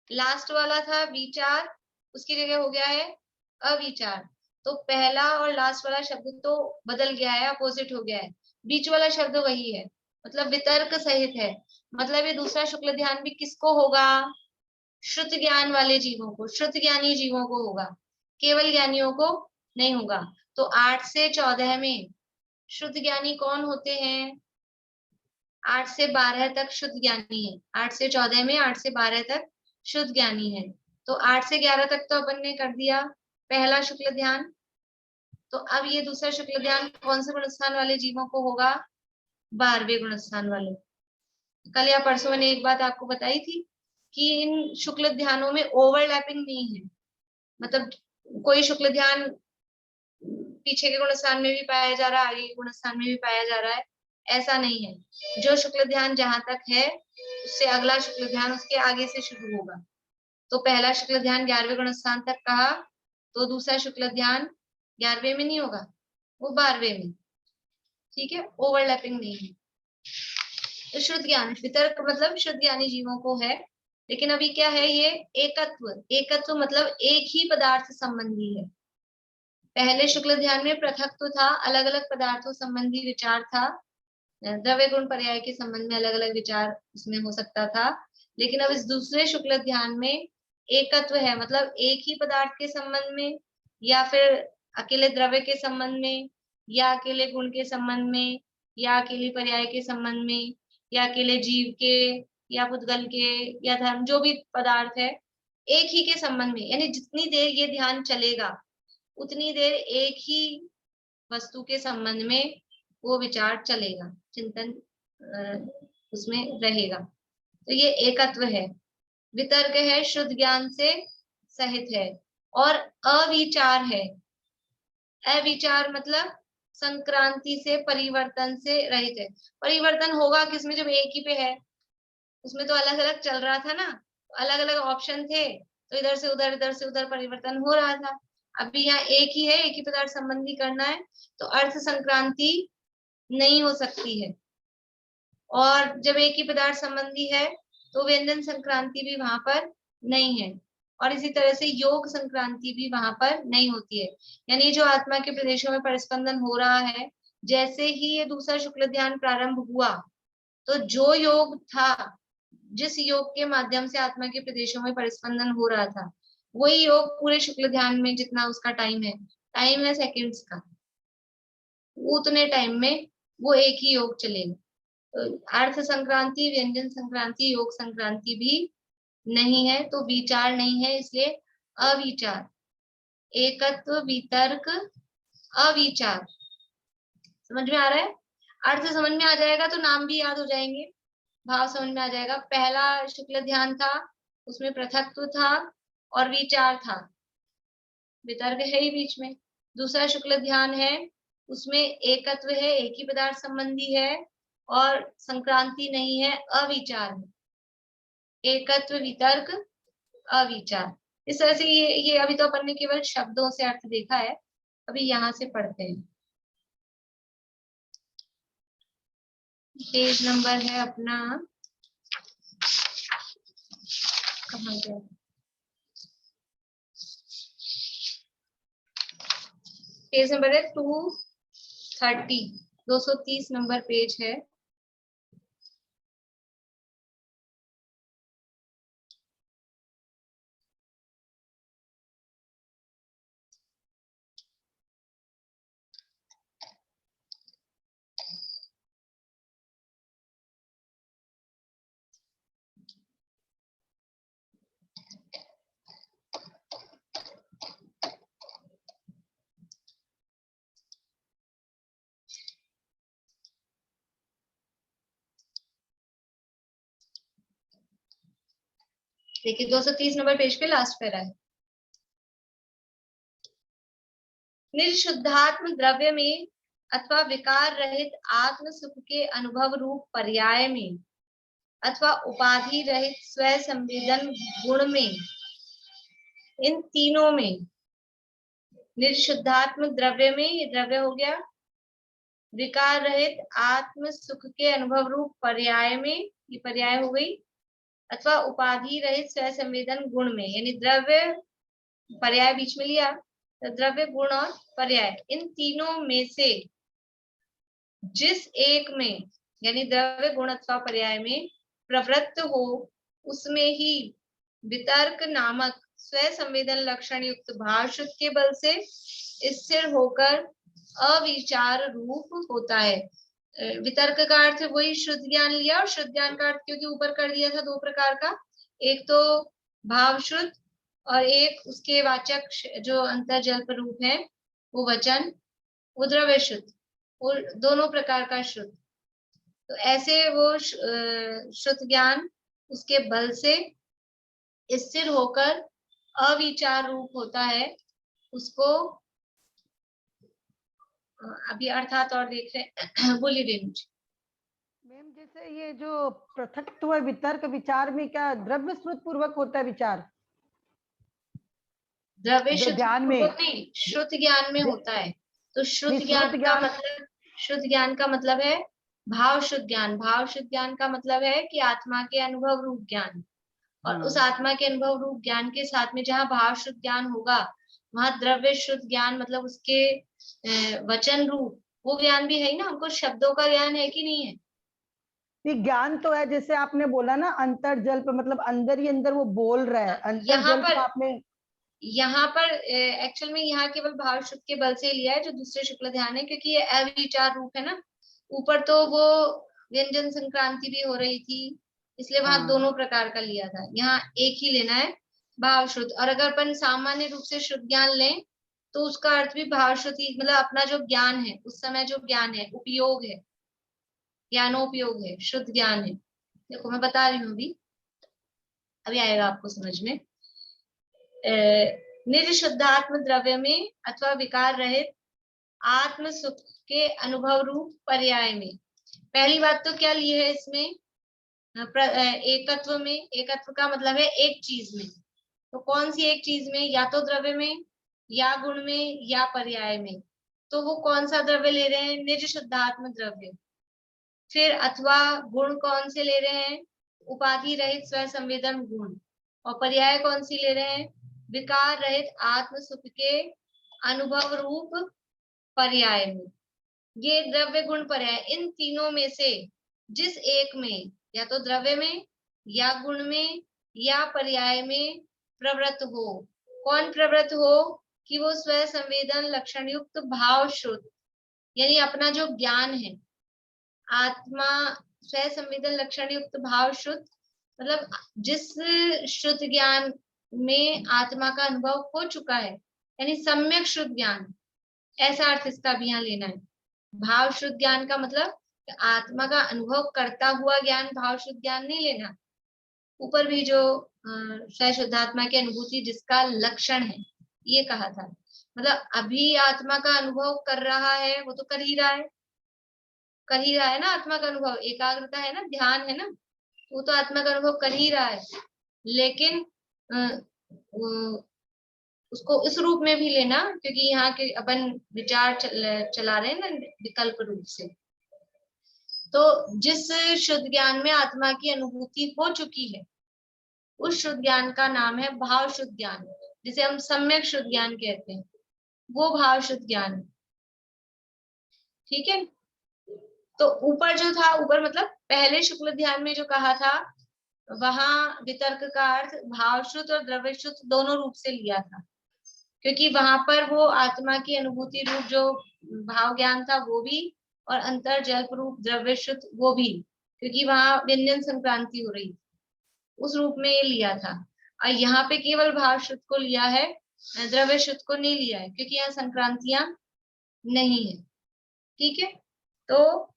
लास्ट वाला था विचार, उसकी जगह हो गया है अविचार। तो पहला और लास्ट वाला शब्द तो बदल गया है, अपोजिट हो गया है, बीच वाला शब्द वही है, मतलब वितर्क सहित है। मतलब ये दूसरा शुक्ल ध्यान भी किसको होगा? श्रुत ज्ञान वाले जीवों को, श्रुत ज्ञानी जीवों को होगा, केवल ज्ञानियों को नहीं होगा। तो 8 से 14 में शुद्ध ज्ञानी कौन होते हैं? 8 से 12 तक शुद्ध ज्ञानी है। 8 से 14 में 8 से 12 तक शुद्ध ज्ञानी है। तो 8 से 11 तक तो अपन ने कर दिया पहला शुक्ल ध्यान। तो अब ये दूसरा शुक्ल ध्यान कौन से गुणस्थान वाले जीवों को होगा? 12वें गुणस्थान वाले। कल या परसों मैंने एक बात आपको बताई थी कि इन शुक्ल ध्यानों में ओवरलैपिंग नहीं है, मतलब कोई शुक्ल ध्यान पीछे के गुणस्थान में भी पाया जा रहा है, आगे के गुणस्थान में भी पाया जा रहा है, ऐसा नहीं है। जो शुक्ल ध्यान जहां तक है उससे अगला शुक्ल ध्यान उसके आगे से शुरू होगा। तो पहला शुक्ल ध्यान 11वें गुणस्थान तक कहा, तो दूसरा शुक्ल ध्यान 11वें में नहीं होगा, वो 12वें में। ठीक है, ओवरलैपिंग नहीं है। तो शुद्ध ज्ञान वितर्क मतलब शुद्ध ज्ञानी जीवों को है, लेकिन अभी क्या है? ये एकत्व। एकत्व मतलब एक ही पदार्थ संबंधी है। पहले शुक्ल ध्यान में पृथक्त्व था, अलग अलग पदार्थों संबंधी विचार था, द्रव्य गुण पर्याय के संबंध में अलग अलग विचार उसमें हो सकता था। लेकिन अब इस दूसरे शुक्ल ध्यान में एकत्व है, मतलब एक ही पदार्थ के संबंध में, या फिर अकेले द्रव्य के संबंध में, या अकेले गुण के संबंध में, या अकेले पर्याय के संबंध में, या अकेले जीव के, या पुद्गल के, या धर्म, जो भी पदार्थ है एक ही के संबंध में। यानी जितनी देर ये ध्यान चलेगा उतनी देर एक ही वस्तु के संबंध में वो विचार चलेगा, चिंतन उसमें रहेगा। तो ये एकत्व है। वितर्क है, शुद्ध ज्ञान से सहित है, और अविचार है। अविचार मतलब संक्रांति से, परिवर्तन से रहित है। परिवर्तन होगा किसमें? जब एक ही पे है। उसमें तो अलग अलग चल रहा था ना, अलग अलग ऑप्शन थे, तो इधर से उधर परिवर्तन हो रहा था। अभी यहाँ एक ही है, एक ही पदार्थ संबंधी करना है, तो अर्थ संक्रांति नहीं हो सकती है। और जब एक ही पदार्थ संबंधी है तो व्यंजन संक्रांति भी वहां पर नहीं है, और इसी तरह से योग संक्रांति भी वहां पर नहीं होती है। यानी जो आत्मा के प्रदेशों में परिस्पंदन हो रहा है, जैसे ही ये दूसरा शुक्ल ध्यान प्रारंभ हुआ, तो जो योग था, जिस योग के माध्यम से आत्मा के प्रदेशों में परिस्पंदन हो रहा था, वही योग पूरे शुक्ल ध्यान में जितना उसका टाइम है सेकंड्स का, उतने टाइम में वो एक ही योग चलेगा। तो अर्थ संक्रांति, व्यंजन संक्रांति, योग संक्रांति भी नहीं है, तो विचार नहीं है, इसलिए अविचार। एकत्व, वितर्क, अविचार। समझ में आ रहा है? अर्थ समझ में आ जाएगा तो नाम भी याद हो जाएंगे, भाव समझ में आ जाएगा। पहला शुक्ल ध्यान था, उसमें पृथक्त्व था और विचार था, वितर्क है ही बीच में। दूसरा शुक्ल ध्यान है, उसमें एकत्व है, एक ही पदार्थ संबंधी है और संक्रांति नहीं है, अविचार है। एकत्व, वितर्क, अविचार। इस तरह से ये अभी तो अपन ने केवल शब्दों से अर्थ देखा है, अभी यहाँ से पढ़ते हैं। पेज नंबर है अपना, कहाँ गया? पेज नंबर है 230, 230 नंबर पेज है। देखिए 230 नंबर पेज पे लास्ट पैरा है। निर्शुद्धात्म द्रव्य में अथवा विकार रहित आत्म सुख के अनुभव रूप पर्याय में अथवा उपाधि रहित स्व संवेदन गुण में, इन तीनों में, निर्शुद्धात्म द्रव्य में, ये द्रव्य हो गया, विकार रहित आत्म सुख के अनुभव रूप पर्याय में, ये पर्याय हो गई, अथवा उपाधि रहित स्व संवेदन गुण में, यानी द्रव्य पर्याय बीच में लिया, तो द्रव्य, गुण और पर्याय, इन तीनों में से जिस एक में, यानी द्रव्य, गुण अथवा पर्याय में प्रवृत्त हो, उसमें ही वितर्क नामक स्व संवेदन लक्षण युक्त भाव शुद्ध के बल से स्थिर होकर अविचार रूप होता है। वितर्क का अर्थ वही शुद्ध ज्ञान लिया, और शुद्ध ज्ञान का अर्थ क्योंकि ऊपर कर दिया था दो प्रकार का, एक तो भाव शुद्ध और एक उसके वाचक जो अंतर्जल्प रूप है वो वचन, वो द्रव्य शुद्ध, वो दोनों प्रकार का शुद्ध। तो ऐसे वो शुद्ध ज्ञान उसके बल से स्थिर होकर अविचार रूप होता है, उसको अभी अर्थात और देख रहे हैं। बोलिए रेणु जी। मैम जैसे ये जो पृथक्त्व, वितर्क, विचार में क्या द्रव्य स्मृत पूर्वक होता है विचार? द्रव्य शुद्ध ज्ञान में नहीं, शुद्ध ज्ञान में होता है। तो शुद्ध ज्ञान का मतलब, शुद्ध ज्ञान का मतलब है भाव शुद्ध ज्ञान। भाव शुद्ध ज्ञान का मतलब है कि आत्मा के अनुभव रूप ज्ञान, और उस आत्मा के अनुभव रूप ज्ञान के साथ में जहाँ भाव शुद्ध ज्ञान होगा, वहां द्रव्य शुद्ध ज्ञान मतलब उसके वचन रूप वो ज्ञान भी है ना। हमको शब्दों का ज्ञान है कि नहीं है? ज्ञान तो है, जैसे आपने बोला ना अंतर्जल्प, मतलब अंदर ही अंदर वो बोल रहा है। अंतर्जल्प आपने यहाँ पर एक्चुअल में यहाँ केवल भाव शुद्ध के बल से लिया है, जो दूसरे शुक्ल ध्यान है, क्योंकि ये अविचार रूप है ना। ऊपर तो वो व्यंजन संक्रांति भी हो रही थी, इसलिए वहां दोनों प्रकार का लिया था। यहाँ एक ही लेना है, भाव शुद्ध। और अगर अपन सामान्य रूप से शुद्ध ज्ञान लें तो उसका अर्थ भी भाव शुद्ध ही, मतलब अपना जो ज्ञान है उस समय जो ज्ञान है, उपयोग है, ज्ञानोपयोग है, शुद्ध ज्ञान है। देखो मैं बता रही हूँ, अभी आएगा आपको समझ में। निर्शुद्धात्म द्रव्य में अथवा विकार रहित आत्म सुख के अनुभव रूप पर्याय में, पहली बात तो क्या ली है इसमें, एकत्व में, एकत्व का मतलब है एक चीज में, तो कौन सी एक चीज में, या तो द्रव्य में या गुण में या पर्याय में, तो वो कौन सा द्रव्य ले रहे हैं, निज शुद्धात्म द्रव्य। फिर अथवा गुण कौन से ले रहे हैं, उपाधि रहित स्व संवेदन गुण, और पर्याय कौन सी ले रहे हैं, विकार रहित आत्म सुख के अनुभव रूप पर्याय में। ये द्रव्य गुण पर्याय, इन तीनों में से जिस एक में, या तो द्रव्य में या गुण में या पर्याय में प्रवृत्त हो। कौन प्रवृत्त हो, कि वो स्व संवेदन लक्षण युक्त भाव शुद्ध, यानी अपना जो ज्ञान है, आत्मा स्व संवेदन लक्षण युक्त भाव शुद्ध, मतलब जिस शुद्ध ज्ञान में आत्मा का अनुभव हो चुका है, यानी सम्यक शुद्ध ज्ञान, ऐसा अर्थ इसका भी यहाँ लेना है। भाव शुद्ध ज्ञान का मतलब आत्मा का अनुभव करता हुआ ज्ञान, भाव शुद्ध ज्ञान नहीं लेना। ऊपर भी जो शुद्धात्मा की अनुभूति जिसका लक्षण है, ये कहा था, मतलब अभी आत्मा का अनुभव कर रहा है, वो तो कर ही रहा है ना, आत्मा का अनुभव, एकाग्रता है ना, ध्यान है ना, वो तो आत्मा का अनुभव कर ही रहा है, लेकिन उसको इस रूप में भी लेना, क्योंकि यहाँ के अपन विचार चला रहे हैं ना विकल्प रूप से। तो जिस शुद्ध ज्ञान में आत्मा की अनुभूति हो चुकी है, उस शुद्ध ज्ञान का नाम है भाव शुद्ध ज्ञान, जिसे हम सम्यक शुद्ध ज्ञान कहते हैं, वो भाव शुद्ध ज्ञान। ठीक है, तो ऊपर जो था, ऊपर मतलब पहले शुक्ल ध्यान में जो कहा था, वहां वितर्क का अर्थ भाव शुद्ध और द्रव्य शुद्ध दोनों रूप से लिया था, क्योंकि वहां पर वो आत्मा की अनुभूति रूप जो भाव ज्ञान था वो भी, और अंतर जल्प रूप द्रव्य शुद्ध वो भी, क्योंकि वहां व्यंजन संक्रांति हो रही, उस रूप में ये लिया था। और यहाँ पे केवल भाव शुद्ध को लिया है, द्रव्य शुद्ध को नहीं लिया है, क्योंकि यहाँ संक्रांतियां नहीं है। ठीक है, तो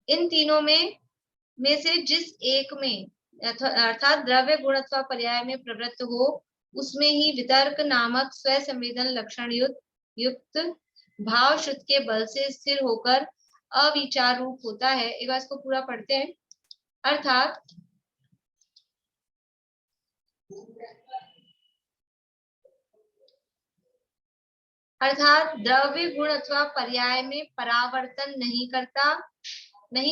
इन तीनों में से जिस एक में, अर्थात द्रव्य गुण अथवा पर्याय में प्रवृत्त हो, उसमें ही वितर्क नामक स्व संवेदन लक्षण युक्त भाव शुद्ध के बल से स्थिर होकर अविचार रूप होता है। एक बार इसको पूरा पढ़ते हैं। अर्थात द्रव्य गुण अथवा पर्याय में परावर्तन नहीं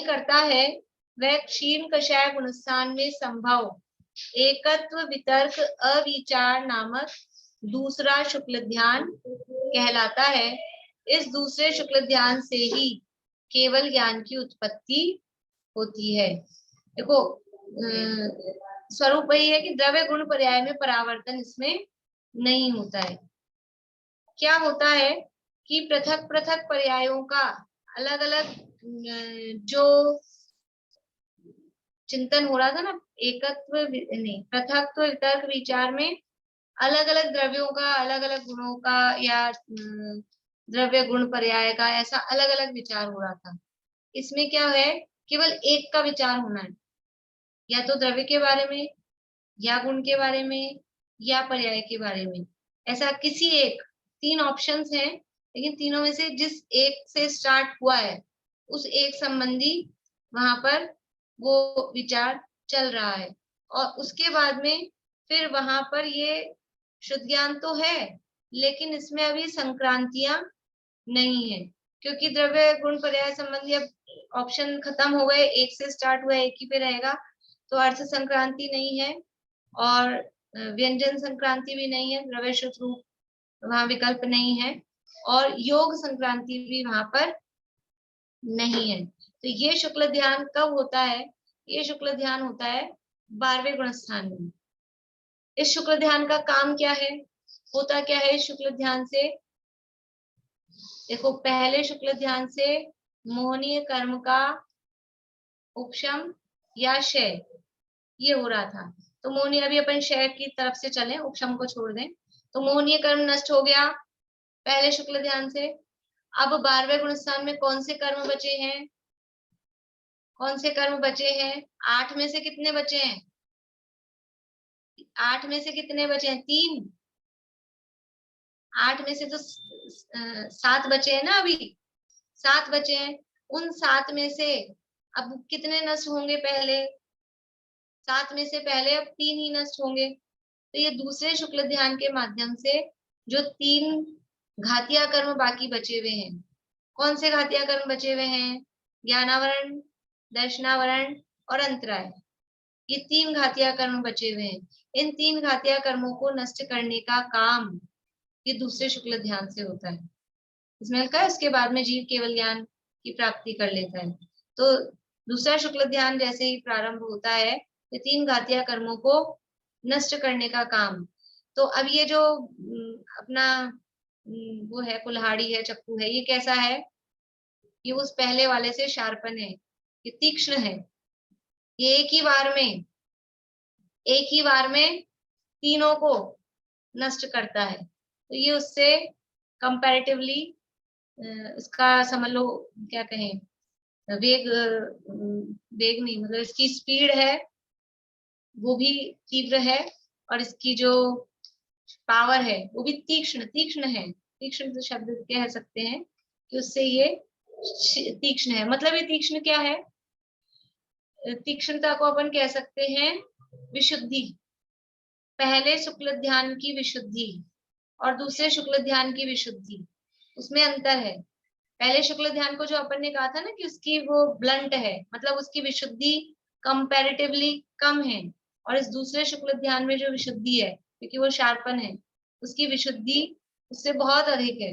करता है, वह क्षीण कषाय गुणस्थान में संभव एकत्व वितर्क अविचार नामक दूसरा शुक्ल ध्यान कहलाता है। इस दूसरे शुक्ल ध्यान से ही केवल ज्ञान की उत्पत्ति होती है। देखो स्वरूप वही है कि द्रव्य गुण पर्याय में परावर्तन इसमें नहीं होता है। क्या होता है कि पृथक पृथक पर्यायों का अलग अलग जो चिंतन हो रहा था ना, एकत्व नहीं, पृथकत्व वितर्क विचार में अलग अलग द्रव्यों का, अलग अलग गुणों का, या द्रव्य गुण पर्याय का ऐसा अलग अलग विचार हो रहा था। इसमें क्या है, केवल एक का विचार होना है, या तो द्रव्य के बारे में, या गुण के बारे में, या पर्याय के बारे में। ऐसा किसी एक, तीन ऑप्शंस हैं, लेकिन तीनों में से जिस एक से स्टार्ट हुआ है उस एक संबंधी वहां पर वो विचार चल रहा है। और उसके बाद में फिर वहां पर ये शुद्ध ज्ञान तो है, लेकिन इसमें अभी संक्रांतियां नहीं है, क्योंकि द्रव्य गुण पर्याय संबंधी अब ऑप्शन खत्म हो गए, एक से स्टार्ट हुआ एक ही पे रहेगा, तो अर्थ संक्रांति नहीं है और व्यंजन संक्रांति भी नहीं है, द्रव्य शुद्ध रूप वहां विकल्प नहीं है, और योग संक्रांति भी वहां पर नहीं है। तो ये शुक्ल ध्यान कब होता है, ये शुक्ल ध्यान होता है 12वें गुणस्थान में। इस शुक्ल ध्यान का काम क्या है, होता क्या है इस शुक्ल ध्यान से? देखो, पहले शुक्ल ध्यान से मोहनीय कर्म का उपशम या क्षय ये हो रहा था। तो मोहनीय, अभी अपन क्षय की तरफ से चलें, उपशम को छोड़ दें। तो मोहनीय कर्म नष्ट हो गया पहले शुक्ल ध्यान से। अब 12वें गुणस्थान में कौन से कर्म बचे हैं, कौन से कर्म बचे हैं? 8 में से कितने बचे हैं? 8 में से कितने बचे हैं? 3। 8 में से तो 7 बचे हैं ना, अभी 7 बचे हैं। उन 7 में से अब कितने नष्ट होंगे? पहले 7 में से पहले अब 3 ही नष्ट होंगे। तो ये दूसरे शुक्ल ध्यान के माध्यम से जो 3 घातिया कर्म बाकी बचे हुए हैं, कौन से घातिया कर्म बचे हुए हैं? ज्ञानावरण, दर्शनावरण और अंतराय। ये 3 घातिया कर्म बचे हुए हैं। इन 3 घातिया कर्मों को नष्ट करने का काम ये दूसरे शुक्ल ध्यान से होता है। इसमें लिखा है उसके बाद में जीव केवल ज्ञान की प्राप्ति कर लेता है। तो दूसरा शुक्ल ध्यान जैसे ही प्रारंभ होता है, ये 3 घातिया कर्मों को नष्ट करने का काम। तो अब ये जो अपना वो है, कुल्हाड़ी है, चक्कू है, ये कैसा है? ये उस पहले वाले से शार्पन है, ये तीक्ष्ण है। ये एक ही बार में तीनों को नष्ट करता है। तो ये उससे कंपैरेटिवली इसका समझ लो क्या कहें, वेग नहीं, मतलब इसकी स्पीड है वो भी तीव्र है, और इसकी जो पावर है वो भी तीक्ष्ण है। तीक्ष्ण तो शब्द कह सकते हैं कि उससे ये तीक्ष्ण है। मतलब ये तीक्ष्ण क्या है? तीक्ष्णता को अपन कह सकते हैं विशुद्धि। पहले शुक्ल ध्यान की विशुद्धि और दूसरे शुक्ल ध्यान की विशुद्धि, उसमें अंतर है। पहले शुक्ल ध्यान को जो अपन ने कहा था ना कि उसकी वो ब्लंट है, मतलब उसकी विशुद्धि कंपैरेटिवली कम है, और इस दूसरे शुक्ल ध्यान में जो विशुद्धि है, क्योंकि वो शार्पन है, उसकी विशुद्धि उससे बहुत अधिक है।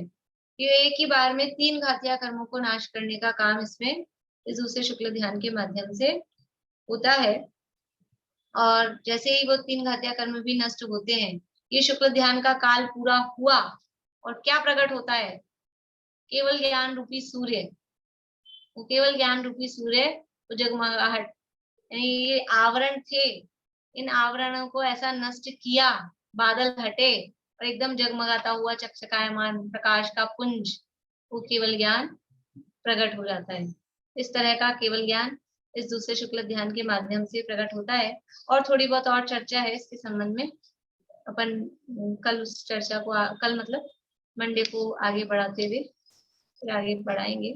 ये एक ही बार में 3 घातिया कर्मों को नाश करने का काम इसमें इस दूसरे शुक्ल ध्यान के माध्यम से होता है। और जैसे ही वो 3 घातिया कर्म भी नष्ट होते हैं, ये शुक्ल ध्यान का काल पूरा हुआ, और क्या प्रकट होता है? केवल ज्ञान रूपी सूर्य। वो केवल ज्ञान रूपी सूर्य, वो जगमगाहट, यानी ये आवरण थे, इन आवरणों को ऐसा नष्ट किया, बादल हटे और एकदम जगमगाता हुआ चकचकायमान प्रकाश का पुंज, वो केवल ज्ञान प्रकट हो जाता है। इस तरह का केवल ज्ञान इस दूसरे शुक्ल ध्यान के माध्यम से प्रकट होता है। और थोड़ी बहुत और चर्चा है इसके संबंध में, अपन कल उस चर्चा को कल मतलब मंडे को आगे बढ़ाते हुए फिर आगे बढ़ाएंगे।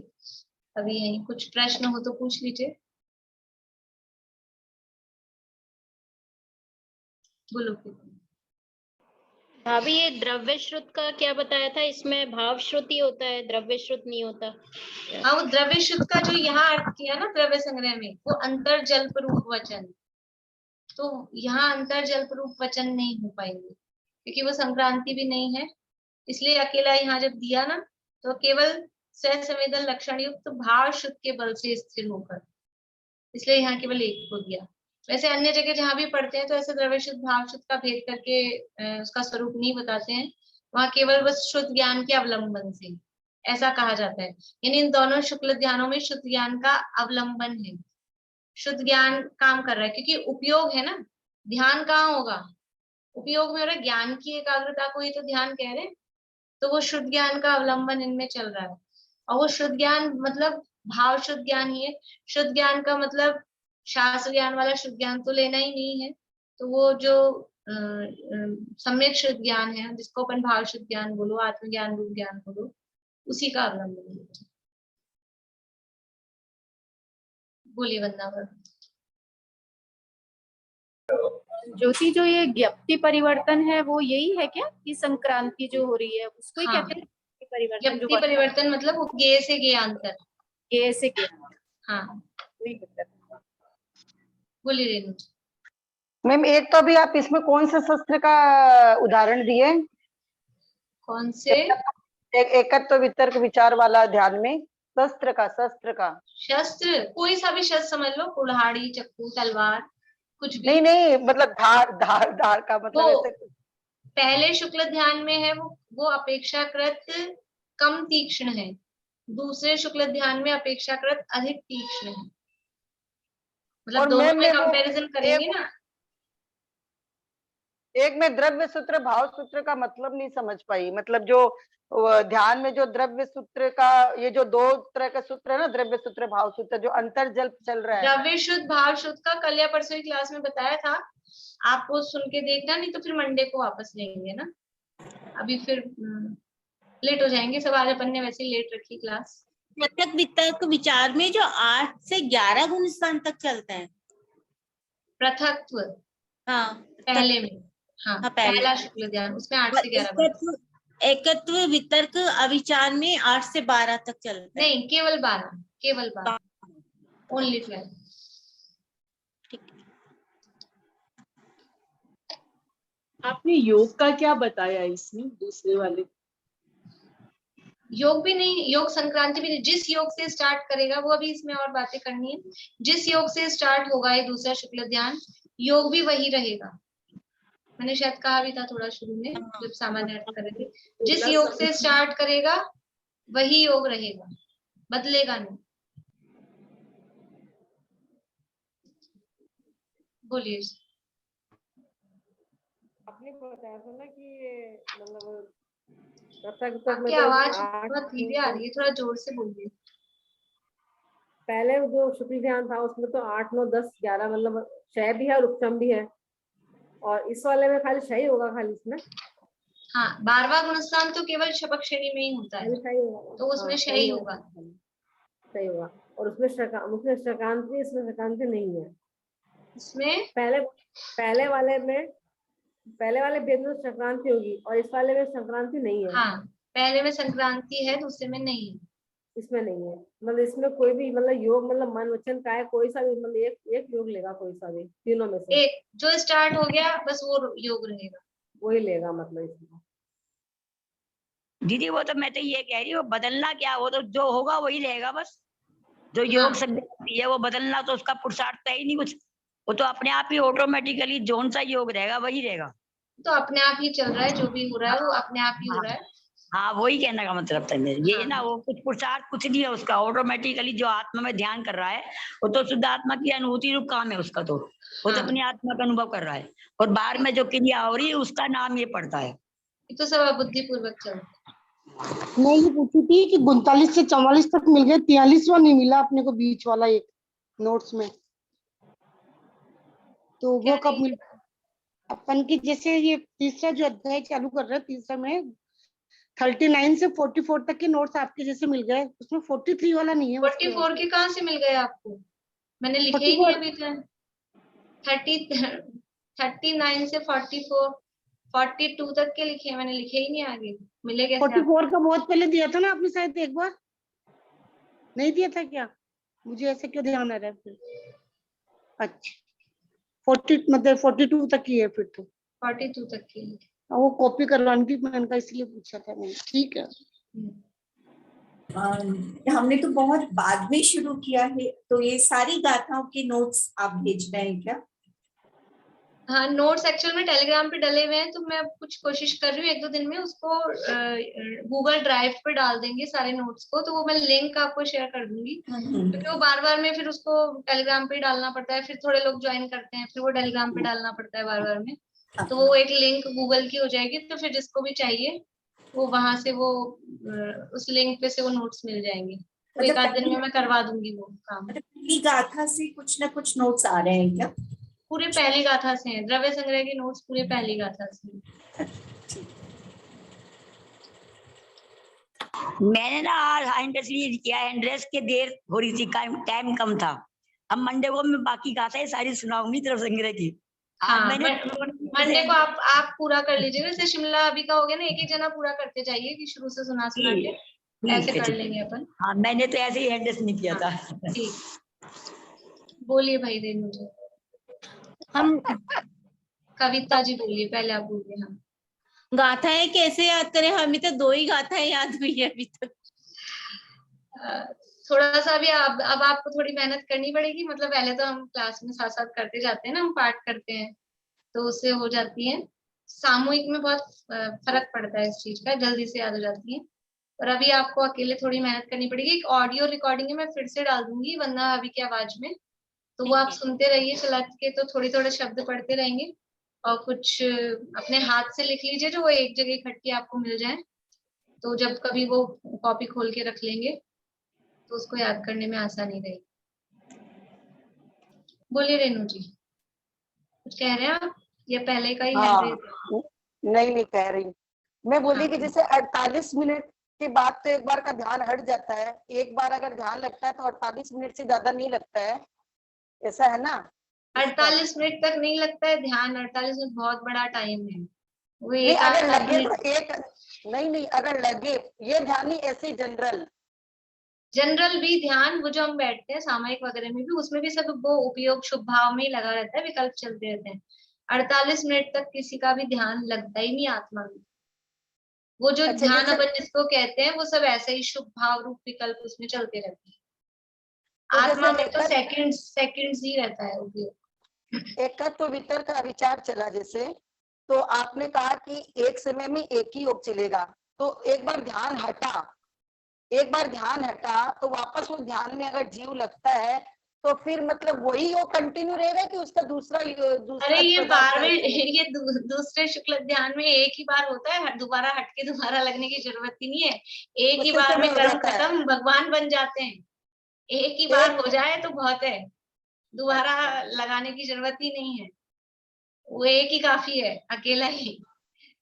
अभी यहीं कुछ प्रश्न हो तो पूछ लीजिए। बोलो। भाभी ये द्रव्य श्रुत का क्या बताया था? इसमें भाव श्रुति होता है, द्रव्य श्रुत नहीं होता। हाँ, वो द्रव्य शुद्ध का जो यहाँ अर्थ किया ना द्रव्य संग्रह में, वो अंतर जल्प रूप वचन, तो यहाँ अंतर जल्प रूप वचन नहीं हो पाएंगे क्योंकि वो संक्रांति भी नहीं है। इसलिए अकेला यहाँ जब दिया ना, तो केवल स्वसंवेदन लक्षण युक्त भाव शुद्ध के बल से स्थिर होकर, इसलिए यहाँ केवल एक को दिया। वैसे अन्य जगह जहाँ भी पढ़ते हैं तो ऐसे द्रव्य शुद्ध भाव शुद्ध का भेद करके उसका स्वरूप नहीं बताते हैं, वहाँ केवल बस शुद्ध ज्ञान के अवलंबन से ऐसा कहा जाता है। यानी इन दोनों शुक्ल ध्यानों में शुद्ध ज्ञान का अवलंबन है, शुद्ध ज्ञान काम कर रहा है, क्योंकि उपयोग है ना, ध्यान कहाँ होगा? उपयोग में हो रहा है, ज्ञान की एकाग्रता को ही तो ध्यान कह रहे हैं। तो वो शुद्ध ज्ञान का अवलंबन इनमें चल रहा है, और वो शुद्ध ज्ञान मतलब भाव शुद्ध ज्ञान ही है। शुद्ध ज्ञान का मतलब शास्त्र ज्ञान वाला शुद्ध ज्ञान तो लेना ही नहीं है। तो वो जो सम्यक शुद्ध ज्ञान है, जिसको अपन भाव शुद्ध ज्ञान बोलो, आत्मज्ञान रूप ज्ञान बोलो, उसी का अवलंबन है। बोलिए वंदना। ज्योति, जो ये ज्ञप्ति परिवर्तन है वो यही है क्या कि संक्रांति जो हो रही है उसको ही कहते हैं परिवर्तन? ज्ञप्ति परिवर्तन मतलब वो गे से गे अंतर, गे से गे। हाँ, बोलिए रेणु। मैम एक तो अभी आप इसमें कौन से शस्त्र का उदाहरण दिए? कौन से? एकत्व वितर्क विचार वाला ध्यान में शस्त्र का शस्त्र कोई सा भी शस्त्र समझ लो, कुल्हाड़ी, चक्कू, तलवार, कुछ भी। नहीं मतलब धार का मतलब ऐसे। पहले शुक्ल ध्यान में है वो अपेक्षाकृत कम तीक्ष्ण है, दूसरे शुक्ल ध्यान में अपेक्षाकृत अधिक तीक्ष्ण है। मतलब दोनों में कंपैरिजन करेंगे ना। एक में द्रव्य सूत्र भाव सूत्र का मतलब नहीं समझ पाई, मतलब जो ध्यान में जो द्रव्य सूत्र का, ये जो 2 तरह का सूत्र है ना, द्रव्य सूत्र भाव सूत्र, जो अंतर जल्प चल रहा है। द्रव्य शुद्ध भाव शुद्ध का कल या परसों की क्लास में बताया था, आपको सुन के देखना, नहीं तो फिर मंडे को वापस लेंगे ना। अभी फिर लेट हो जाएंगे सब, आज अपन ने वैसे ही लेट रखी क्लास। पृथक वितर्क विचार में जो 8 से 11 गुण स्थान तक चलते हैं। पृथकत्व हाँ पहले में, हाँ, हाँ, पहले। पहला शुक्ल ध्यान, उसमें 8 से 11 गुण। एकत्व वितर्क अविचार में 8 से 12 तक चलते हैं। नहीं, केवल 12, केवल 12, ओनली 12। आपने योग का क्या बताया इसमें दूसरे वाले? योग भी नहीं, योग संक्रांति भी नहीं। जिस योग से स्टार्ट करेगा वो अभी इसमें और बातें करनी है। जिस योग से स्टार्ट होगा ये दूसरा शुक्ल ध्यान, योग भी वही रहेगा। मैंने शायद कहा भी था थोड़ा शुरू में जब सामान्य अर्थ कर रहे थे, जिस योग से स्टार्ट करेगा वही योग रहेगा, बदलेगा नहीं। बोलिए। आपने बताया था ना कि ये मतलब आपकी आवाज बहुत धीरे आ रही है, थोड़ा जोर से बोलिए। पहले जो शुक्ल ध्यान था उसमें तो 8, 9, 10, 11 मतलब क्षय भी है और उपशम भी है, और इस वाले में खाली क्षय होगा खाली इसमें। हाँ, 12वां गुणस्थान तो केवल शपक श्रेणी में ही होता है, तो उसमें क्षय ही होगा। सही होगा। और उसमें शकांति, इसमें शकांति नहीं है। इसमें पहले वाले वेद में संक्रांति होगी और इस वाले में संक्रांति नहीं है। हाँ, पहले में संक्रांति है, दूसरे में नहीं है। इसमें नहीं है, मतलब इसमें कोई भी मतलब योग मतलब मन वचन काय कोई सा भी मतलब एक योग लेगा, कोई सा भी तीनों में से एक जो स्टार्ट हो गया बस वो योग रहेगा, वही लेगा मतलब इसमें। दीदी वो तो मैं तो ये कह रही हूँ, बदलना क्या, वो तो जो होगा वही रहेगा बस। जो योग संक्रांति है वो बदलना तो उसका पुरुषार्थ है ही नहीं कुछ, वो तो अपने आप ही ऑटोमेटिकली जोन सा योग रहेगा वही रहेगा। तो अपने आप ही चल रहा है, जो भी हो रहा है वो अपने आप ही हो रहा है। हाँ, वही कहने का मतलब था मेरे, ये ना वो कुछ पुरुषार्थ कुछ नहीं है उसका, ऑटोमेटिकली जो आत्मा में ध्यान कर रहा है वो तो शुद्ध आत्मा की अनुभूति रूप काम है उसका, तो वो तो अपनी आत्मा का अनुभव कर रहा है, और बाहर में जो क्रिया हो रही है उसका नाम ये पड़ता है। ये तो सब बुद्धिपूर्वक चल रहा है। मैं ये पूछी थी कि 39 से 44 तक मिल गए, 43वां नहीं मिला अपने को बीच वाला एक नोट्स में, तो वो कब मिल अपन की? जैसे ये तीसरा जो अध्याय चालू कर रहे हैं, तीसरा में 39 से 44 तक के नोट्स आपके जैसे मिल गए, उसमें 43 वाला नहीं है। 44 के कहाँ से मिल गए आपको? मैंने लिखे ही नहीं अभी तक। 39 से 44, 42 तक के लिखे, मैंने लिखे ही नहीं आगे। मिले कैसे? 44 का बहुत पहले दिया था ना आपने शायद, एक बार नहीं दिया था क्या? मुझे ऐसे क्यों ध्यान आ रहा है फिर? अच्छा, 40 मतलब 42 तक की है फिर तो। 42 तक की है। वो कॉपी करवाने की मैंने का इसलिए पूछा था मैंने। ठीक है। हमने तो बहुत बाद में शुरू किया है, तो ये सारी गाथाओं के नोट्स आप भेज रहे हैं क्या? हाँ, नोट्स एक्चुअल में टेलीग्राम पे डले हुए हैं, तो मैं कुछ कोशिश कर रही हूँ 1-2 दिन में उसको गूगल ड्राइव पे डाल देंगे सारे नोट्स को, तो वो मैं लिंक आपको शेयर कर दूंगी, क्योंकि वो बार-बार में फिर उसको टेलीग्राम पे डालना पड़ता है, फिर थोड़े लोग ज्वाइन करते हैं, फिर वो टेलीग्राम पे डालना पड़ता है बार-बार में, तो वो एक लिंक गूगल की हो जाएगी, तो फिर जिसको भी चाहिए वो वहां से वो उस लिंक पे से वो नोट्स मिल जाएंगे। तो 1-8 दिन में मैं करवा दूंगी वो काम। पहली गाथा से कुछ ना कुछ नोट्स आ रहे हैं क्या? पूरे पहली गाथा से हैं, द्रव्य संग्रह के नोट्स पूरे पहली गाथा से हैं। मैंने ना आज हैंड्रेस किया, हैंड्रेस के देर हो रही थी, टाइम कम था। अब मंडे को मैं बाकी गाथाएं सारी सुनाऊंगी तरफ संग्रह की। हाँ, मंडे को आप पूरा कर लीजिएगा, जैसे शिमला अभी का हो गया ना, एक जना पूरा करते जाइए कि शुरू से सुना के ऐसे कर लेंगे अपन। हाँ, मैंने तो ऐसे ही हैंड्रेस नहीं किया था। ठीक, बोलिए भाई रेनू जी। हम कविता जी बोलिए, पहले आप बोलिए। हाँ, गाथाएं कैसे याद करें? हमें तो 2 ही गाथाएं याद हुई है अभी तक। थोड़ा सा भी अब आपको थोड़ी मेहनत करनी पड़ेगी, मतलब पहले तो हम क्लास में साथ साथ करते जाते हैं ना, हम पाठ करते हैं तो उससे हो जाती है। सामूहिक में बहुत फर्क पड़ता है इस चीज का, जल्दी से याद हो जाती है, और अभी आपको अकेले थोड़ी मेहनत करनी पड़ेगी। एक ऑडियो रिकॉर्डिंग है, मैं फिर से डाल दूंगी वंदना अभी की आवाज में, तो वो आप सुनते रहिए चला के, तो थोड़े शब्द पढ़ते रहेंगे, और कुछ अपने हाथ से लिख लीजिए जो वो एक जगह इकट्ठी आपको मिल जाए, तो जब कभी वो कॉपी खोल के रख लेंगे तो उसको याद करने में आसानी रहेगी। बोलिए रेनू जी, कुछ कह रहे हैं आप या पहले का ही? नहीं कह रही मैं, बोली कि जैसे 48 मिनट उसके बाद तो एक बार का ध्यान हट जाता है। एक बार अगर ध्यान लगता है तो 48 मिनट से ज्यादा नहीं लगता है, ऐसा है ना? 48 मिनट तक नहीं लगता है ध्यान, 48 मिनट बहुत बड़ा टाइम है। वो नहीं, एक अगर आध लगे मिनट तो एक नहीं, अगर लगे ये ध्यान नहीं, ऐसे जनरल भी ध्यान, वो जो हम बैठते हैं सामयिक वगैरह में भी, उसमें भी सब वो उपयोग शुभ भाव में ही लगा रहता है, विकल्प चलते रहते हैं। 48 मिनट तक किसी का भी ध्यान लगता ही नहीं आत्मा में। वो जो अच्छा, ध्यान जैसे अपन जिसको कहते हैं वो सब ऐसे ही शुभ भाव रूप विकल्प उसमें चलते रहते हैं। तो आत्मा जैसे में तो सेकंड्स ही रहता है उपयोग। एकत्व वितर्क का विचार चला, जैसे तो आपने कहा कि एक समय में एक ही योग चलेगा, तो एक बार ध्यान हटा तो वापस वो ध्यान में अगर जीव लगता है तो फिर मतलब वही योग कंटिन्यू रहेगा कि उसका दूसरा अरे ये बारहवें ये दूसरे शुक्ल ध्यान में एक ही बार होता है, दोबारा हटके दोबारा लगने की जरूरत ही नहीं है। एक ही बार में कर्म खत्म, भगवान बन जाते हैं। एक ही बार हो जाए तो बहुत है, दोबारा लगाने की जरूरत ही नहीं है। वो एक ही काफी है, अकेला ही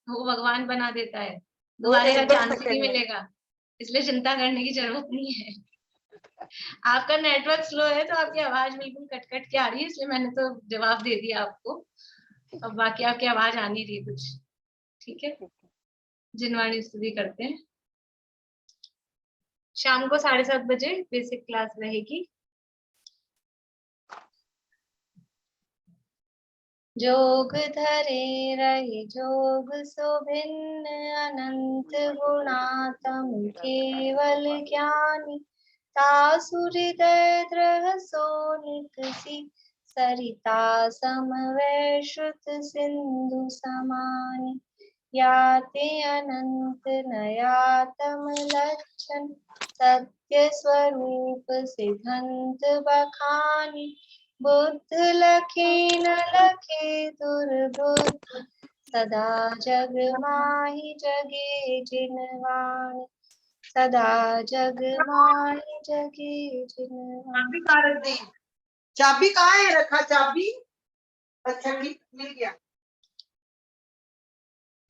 वो भगवान बना देता है, दोबारा का चांस ही नहीं मिलेगा, इसलिए चिंता करने की जरूरत नहीं है। आपका नेटवर्क स्लो है तो आपकी आवाज बिल्कुल कट कट के आ रही है, इसलिए मैंने तो जवाब दे दिया आपको। अब बाकी आपकी आवाज आ नहीं रही कुछ, ठीक है। जिनवाणी स्तुति करते हैं। शाम को 7:30 बजे बेसिक क्लास रहेगी। जोग धरे रहे जोग सुभिन्न, अनंत गुणातम केवल ज्ञानी, तासु हृदय दृढ़ सो निकसी, सरिता समवै श्रुत सिंधु समानी, याते अनंत नयातम लक्षण, सत्य स्वरूप सिद्धांत बखानी, बुद्ध लखे न लखे दुर्बुद्ध, सदा जग माहि जगे जिनवाणी, सदा जग माहि जगे जिनवाणी। चाबी कहाँ है रखा? चाबी अच्छा मिल गया।